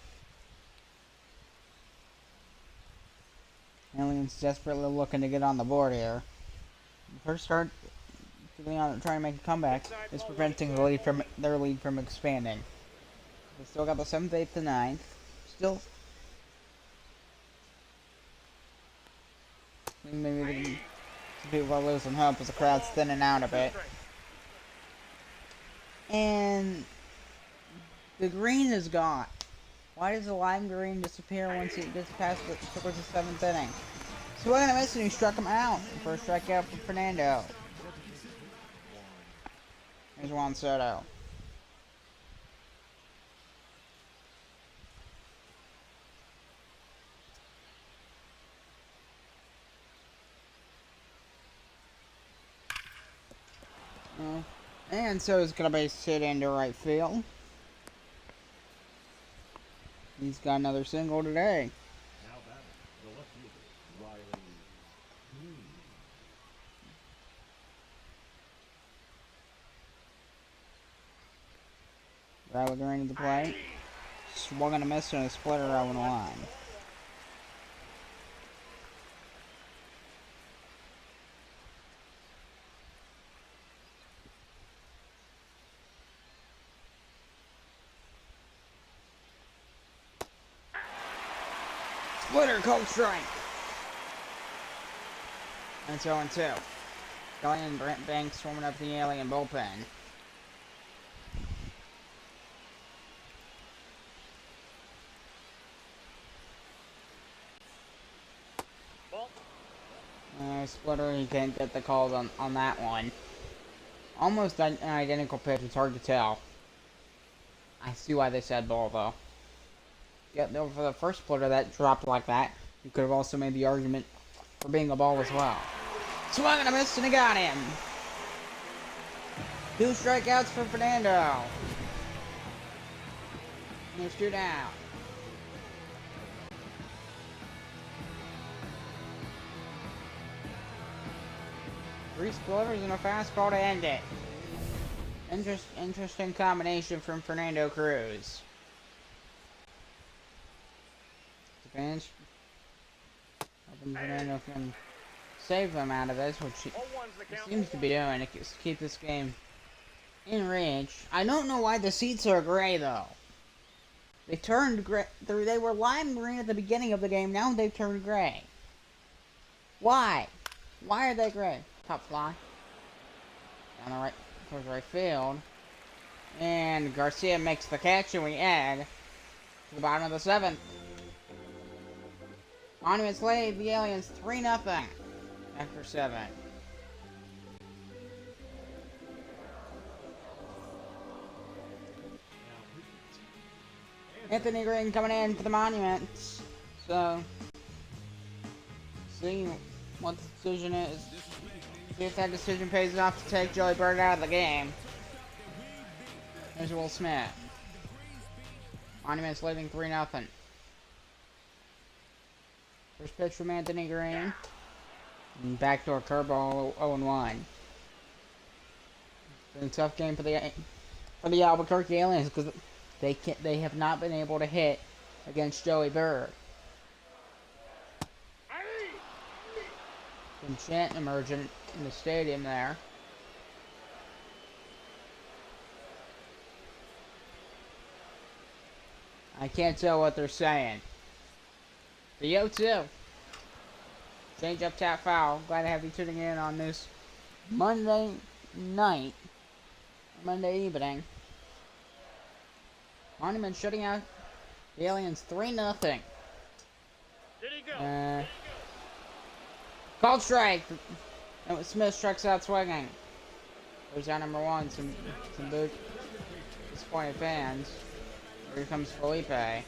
Aliens desperately looking to get on the board here. First start trying to make a comeback is preventing their lead from expanding. They still got the 7th, 8th, and 9th. Still, maybe some people are losing hope as the crowd's thinning out a bit. And the green is gone. Why does the lime green disappear once it gets past towards the 7th inning? So we're gonna miss it. He struck him out. First strikeout for Fernando. Here's Juan Soto. And Soto's gonna base hit into right field. He's got another single today. Now batting, the left fielder, Riley Green. Riley Green to the plate. Swung and a miss and a splitter out on the line. Splitter, cold strike. And 0-2. Scully and Brent Banks swarming up the Alien bullpen. Splitter, he can't get the calls on that one. Almost an identical pitch, it's hard to tell. I see why they said ball, though. Yep, for the first splitter that dropped like that, you could have also made the argument for being a ball as well. Swung and a miss, and he got him. 2 strikeouts for Fernando. And there's 2 down. Three splitters and a fastball to end it. Interesting combination from Fernando Cruz. Advantage. Hoping Fernando can save them out of this, which he seems to be doing to keep this game in reach. I don't know why the seats are gray though. They turned gray. They were lime green at the beginning of the game. Now they've turned gray. Why? Why are they gray? Top fly. Down the right, towards right field. And Garcia makes the catch, and we add to the bottom of the 7th. Monuments laid, the Aliens 3-0 after 7. Anthony Green coming in for the Monuments. So, see what the decision is. See if that decision pays off to take Joey Bird out of the game. Here's Will Smith. Monuments leading 3-0. First pitch from Anthony Green. And backdoor curveball, 0-1. Been a tough game for the Albequerque Aliens because they have not been able to hit against Joey Bird. Some chant emergent in the stadium there. I can't tell what they're saying. The 0-2. Change up, tap, foul. Glad to have you tuning in on this Monday night. Monday evening. Monument shutting out the Aliens 3-0. Did he go? Called strike. And with Smith strikes out swinging. There's out number 1. Some boot. Disappointed fans. Here comes Felipe. Hasn't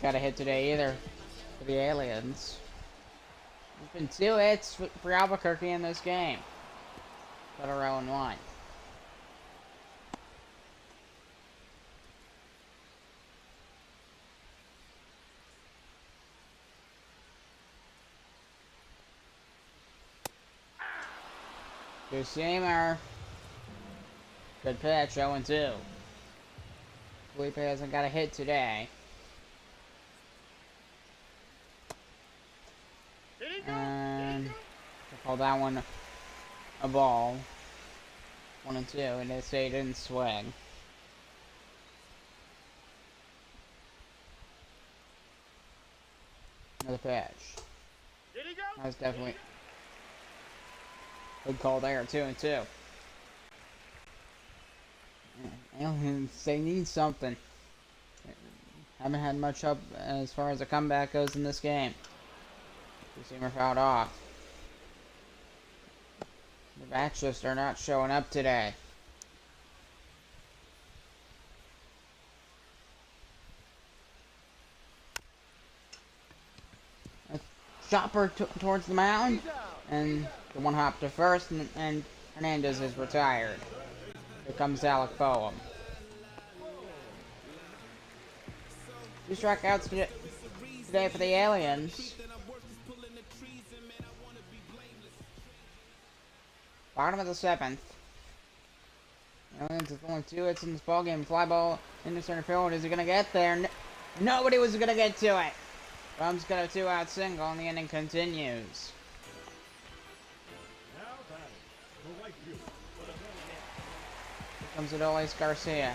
got a hit today either for the Aliens. There's been 2 hits for Albuquerque in this game. But a 0-1. Two-seamer. Good pitch, 0-2. Felipe hasn't got a hit today. And they call that one a ball. 1-2, and they say it didn't swing. Another pitch. Did he go? That was definitely good call there, 2-2. Aliens, they need something. Haven't had much up as far as the comeback goes in this game. Two-seamer fouled off. The bats just are not showing up today. A chopper towards the mound, and the one hop to first, and Hernandez is retired. Here comes Alec Boehm. 2 strikeouts today for the Aliens. Bottom of the 7th. Aliens with only 2 hits in this ballgame. Fly ball into center field. Is he gonna get there? Nobody was gonna get to it. Boehm's got a 2-out single, and the inning continues. Comes Adolis Garcia.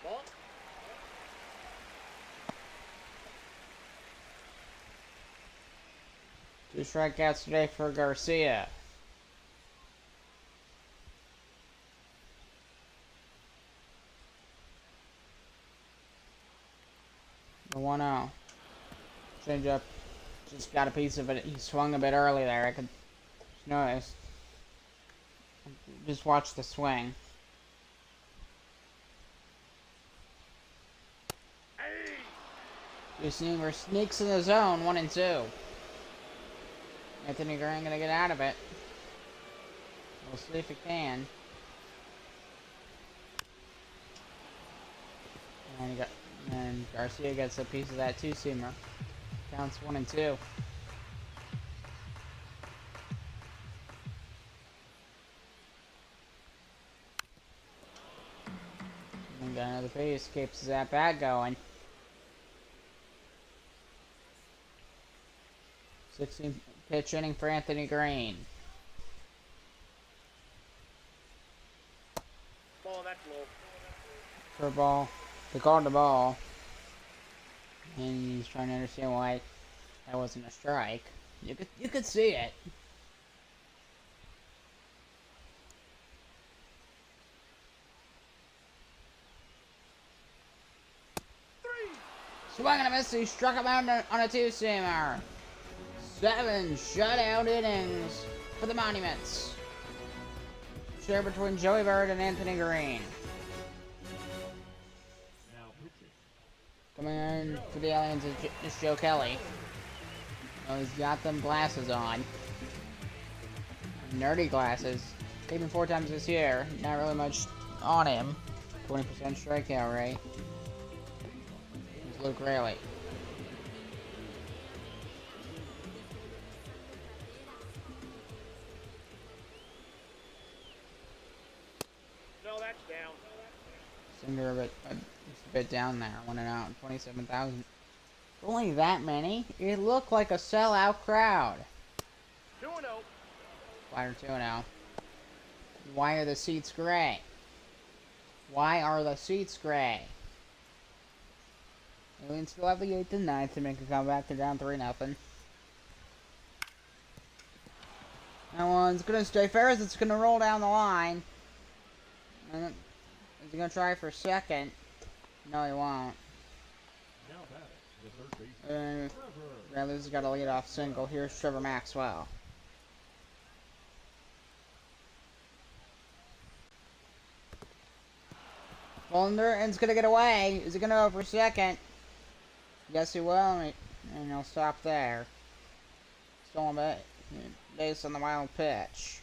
Ball. Two strikeouts today for Garcia. The 1-0. Change up. Just got a piece of it. He swung a bit early there. I could notice. Just watch the swing. Two-seamer sneaks in the zone, 1-2. Anthony Green gonna get out of it. We'll see if he can. And Garcia gets a piece of that two-seamer. Counts 1-2. And got another piece, keeps that bat going. 16 pitch inning for Anthony Green. Ball, that's low. Curveball. They called the ball. And he's trying to understand why that wasn't a strike. You could see it. Swung and a miss. He struck him out on a two-seamer. 7 shutout innings for the Monuments. Share between Joey Bird and Anthony Green. Now pitching. Coming in for the Aliens is Joe Kelly. Oh, he's got them glasses on. Nerdy glasses. Taken 4 times this year. Not really much on him. 20% strikeout rate. Here's Luke Raley. No, that's down. Singer a bit down there. 1 and out. 27,000. Only that many? It looked like a sellout crowd. 2-0. Flyer 2 now. Why are the seats gray? Why are the seats gray? Aliens still have the 8th and 9th to make a comeback. They're down 3-0. That one's gonna stay fair as it's gonna roll down the line. And is he gonna try for second? No, he won't. Now batting. The third baseman. Rather's got a leadoff single. Here's Trevor Maxwell. And's gonna get away. Is he gonna go for second? Yes, he will, and he'll stop there. Stolen base on the wild pitch.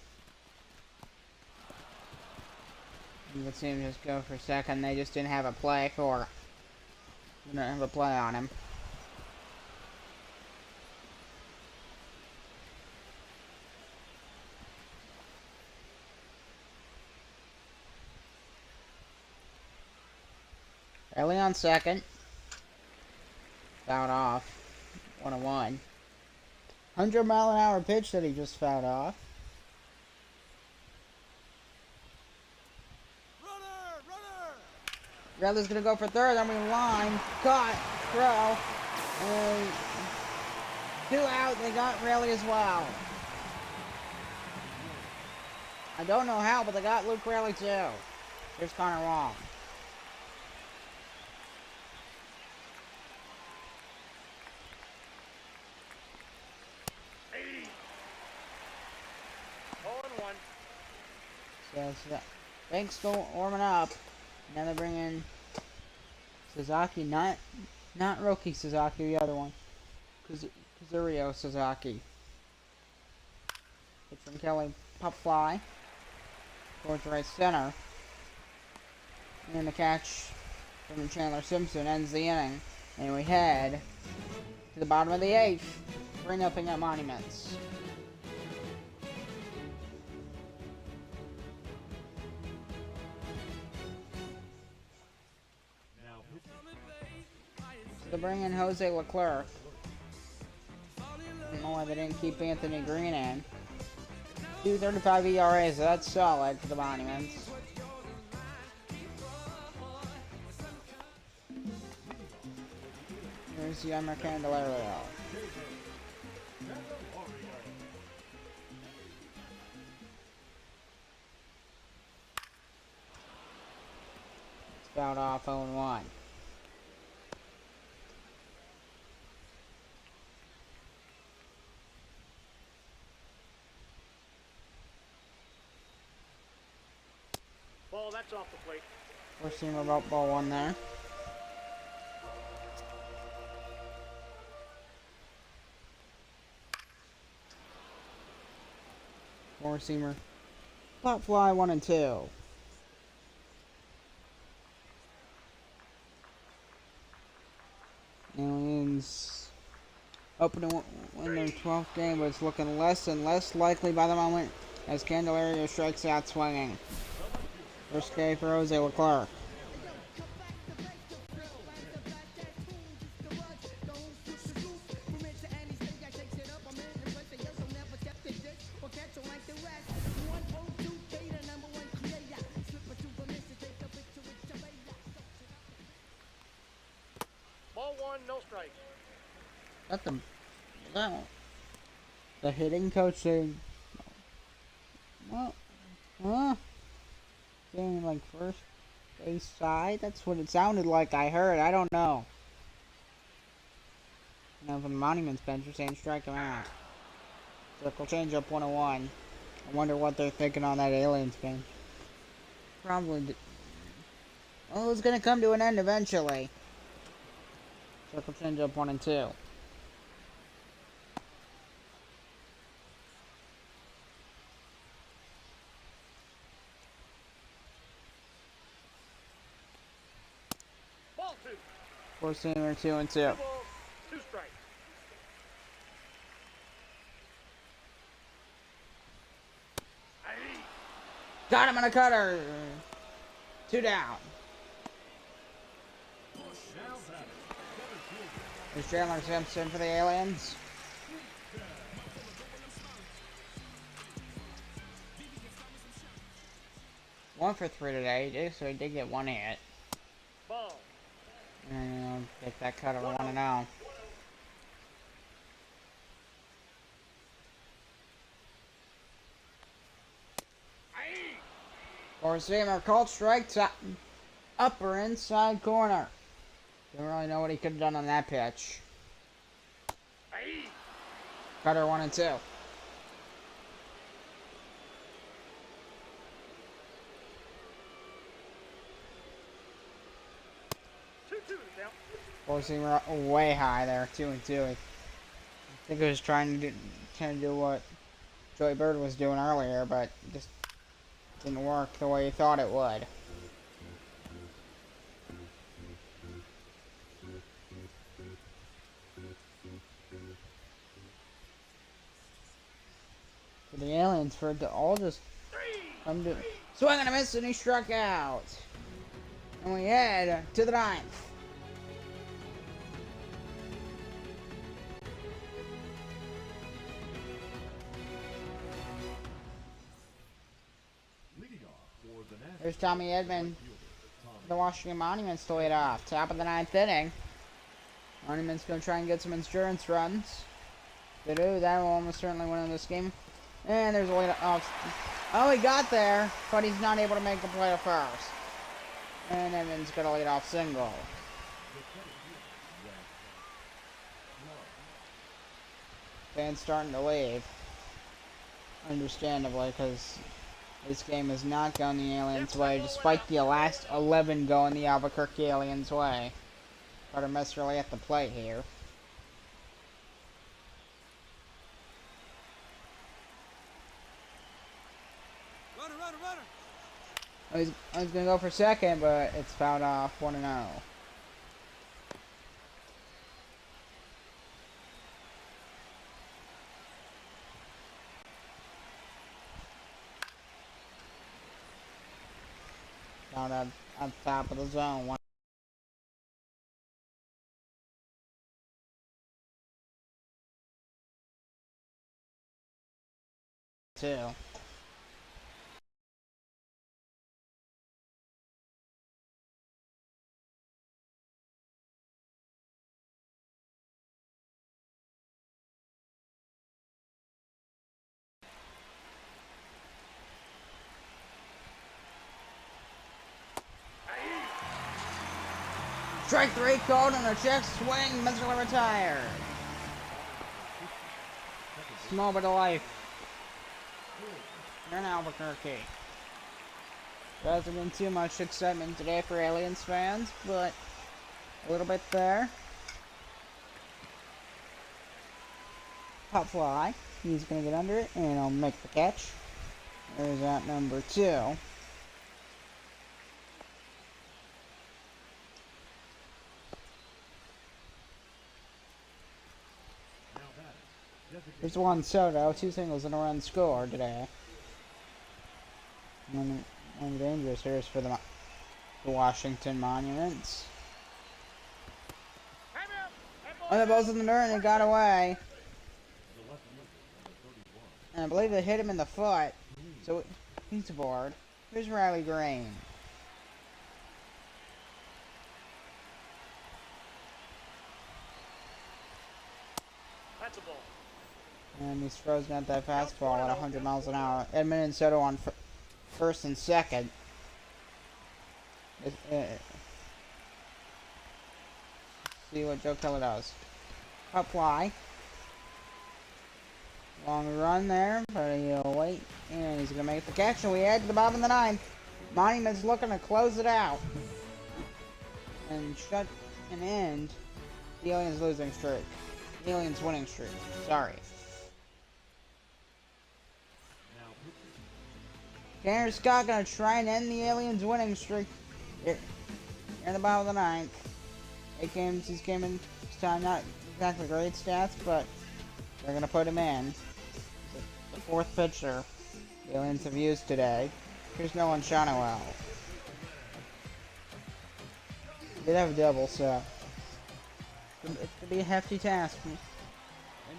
You can see him just go for second. They just didn't have a play for. Didn't have a play on him. Early on second. Fouled off. 1-1. 100-mile-an-hour pitch that he just fouled off. Runner! Bradley's gonna go for third. I mean, line. Caught. Throw. And 2 out. They got Raleigh as well. I don't know how, but they got Luke Raleigh too. Here's Connor Wong. So Banks still warming up. Now they bring in Sasaki, not Roki Sasaki, the other one. Kazurio Sasaki. Hit from Kelly, pop fly. Towards right center. And then the catch from Chandler Simpson ends the inning. And we head to the bottom of the 8th. 3-0 at Monuments. To bring in Jose Leclerc. I don't know why they didn't keep Anthony Green in. 2.35 ERA, so that's solid for the Monuments. Here's Yammer Candelario. It's fouled off 0-1. Ball, that's off the plate. We're seeing about ball 1 there. Four-seamer. Pop fly 1 and 2. Aliens opening to win their 12th game, but it's looking less and less likely by the moment as Candelario strikes out swinging. First K for Jose Leclerc. Ball 1, no strikes. The hitting coach saying, well, saying like first base side. That's what it sounded like. I heard. I don't know. Now from the Monuments bench, you're saying strike him out. Circle change up 101. I wonder what they're thinking on that Aliens bench. Probably. Well, it's gonna come to an end eventually. Circle change up 1 and 2. Ball 2. Four seamer 2 and 2. 2 balls, 2 strikes. Aye. Got him on a cutter. 2 down. Now batting, center fielder, Is Chandler Simpson for the Aliens? One for 3 today, so he did get 1 hit. Ball. And get that cutter 1 and 0. Aye. Four seamer called strike top, upper inside corner. Don't really know what he could have done on that pitch. Aye. Cutter 1 and 2. 2-2 to count. Four seamer way high there, 2 and 2. I think he was trying to do what Joey Bird was doing earlier, but just didn't work the way he thought it would. For the Aliens, for it to all just come to swing and a miss, and he struck out. And we head to the 9th. leading off for the National There's Tommy Edmond, fielder, Tommy. the Washington Monuments to lead off. Top of the 9th inning. Monuments going to try and get some insurance runs. If they do, that will almost certainly win this game. And there's a lead off. Oh, he got there, but he's not able to make the play at first. And Edmonds got a lead off single. The center fielder, West, Fans starting to leave. Understandably, because this game has not gone the Aliens' way, despite the last 11 going the Albequerque Aliens' way. Carter Messerly at the plate here. Runner. I was going to go for second, but it's fouled off 1 and 0. Down at top of the zone. 1 2. Strike 3 called and a check swing. Messerly retired. Small bit of life. Here in Albuquerque. There hasn't been too much excitement today for Aliens fans, but a little bit there. Pop fly. He's going to get under it, and I'll make the catch. There's that number 2. There's Juan Soto, 2 singles and a run scored today. One dangerous hitters for the Washington Monuments. Oh, the ball's in the dirt and it got away. And I believe it hit him in the foot. So he's aboard. Here's Riley Green. That's a ball. And he's frozen at that fastball at 100 miles an hour. Edmund and Soto on first and second. See what Joe Keller does. Up fly. Long run there, but he'll wait. And he's going to make the catch, and we head to the bottom of the 9th. Monument's looking to close it out and shut and end the Aliens losing streak. The Aliens winning streak. Sorry. Tanner Scott gonna try and end the Aliens winning streak here in the bottom of the ninth. 8 games he's came in this time, not exactly great stats, but they're gonna put him in. The fourth pitcher the Aliens have used today. Here's Nolan Shonowell. Did have a double, so it could be a hefty task. It'd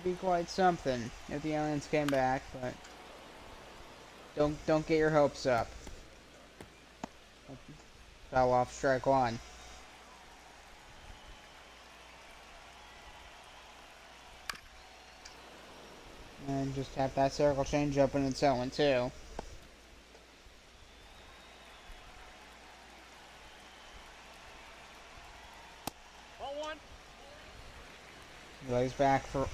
be quite something if the Aliens came back, but don't get your hopes up. Foul off strike one. And just tap that circle change up and it's 0-2. Ball one. Goes back for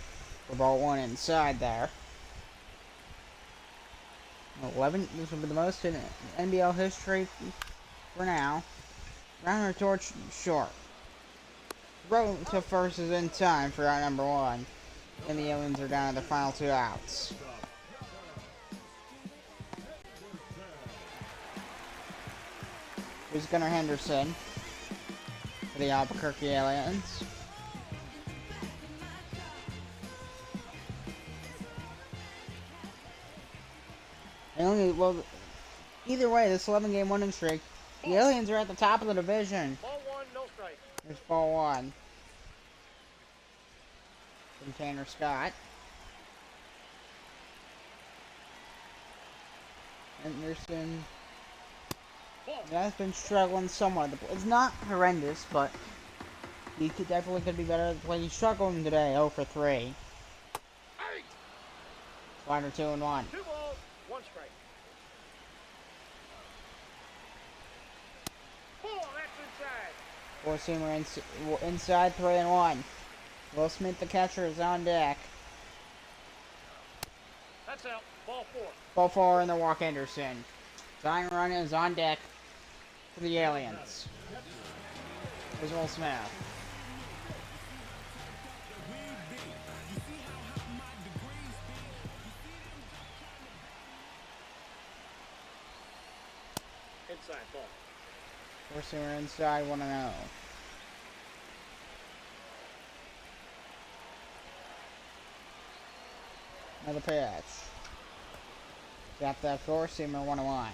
ball one inside there. 11. This will be the most in NBL history for now. Rounder torch short. Throw to first is in time for out number one. And the Aliens are down to the final 2 outs. Here's Gunnar Henderson for the Albequerque Aliens. Well, either way, this 11-game winning streak, the Aliens are at the top of the division. Ball one, no strike. Here's ball one from Tanner Scott. Anderson has been struggling somewhat. It's not horrendous, but he definitely could be better. Well, he's struggling today, 0 for 3. Slider 2-1. 2 balls, 1 strike. Ball, that's inside. Four-seamer inside 3-1. Will Smith, the catcher, is on deck. That's out. Ball 4. Ball 4 in the walk, Anderson. Tying run is on deck for the Aliens. Here's Will Smith. Inside ball. Four-seamer inside 1-0. Another pitch. Got that four-seamer 1-1.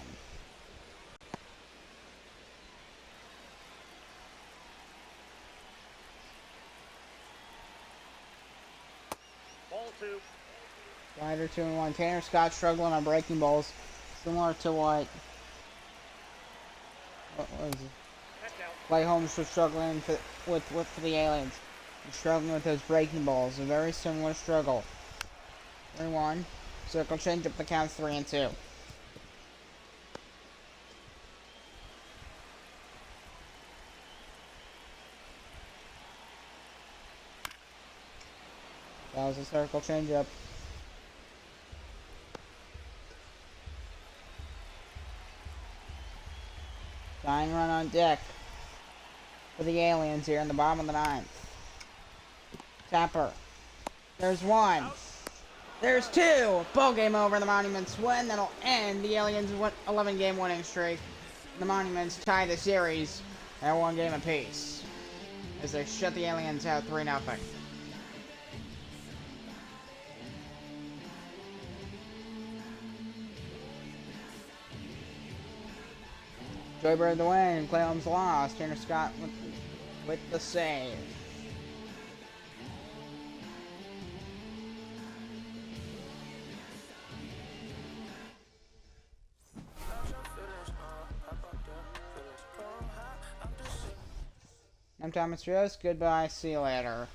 Ball 2. Slider 2-1. Tanner Scott struggling on breaking balls, similar to what was it? That's out. Clay Holmes was struggling with the Aliens. He's struggling with those breaking balls. A very similar struggle. 3-1. Circle change up the counts 3-2. That was a circle change up. Tying run on deck for the Aliens here in the bottom of the ninth. Tapper. There's 1. There's 2. Ball game over. The Monuments win. That'll end the Aliens' 11-game winning streak. The Monuments tie the series at 1 game apiece as they shut the Aliens out 3-0. Joybird the win. Clay Holmes lost. Tanner Scott with the save. I'm Thomas Rose. Goodbye. See you later.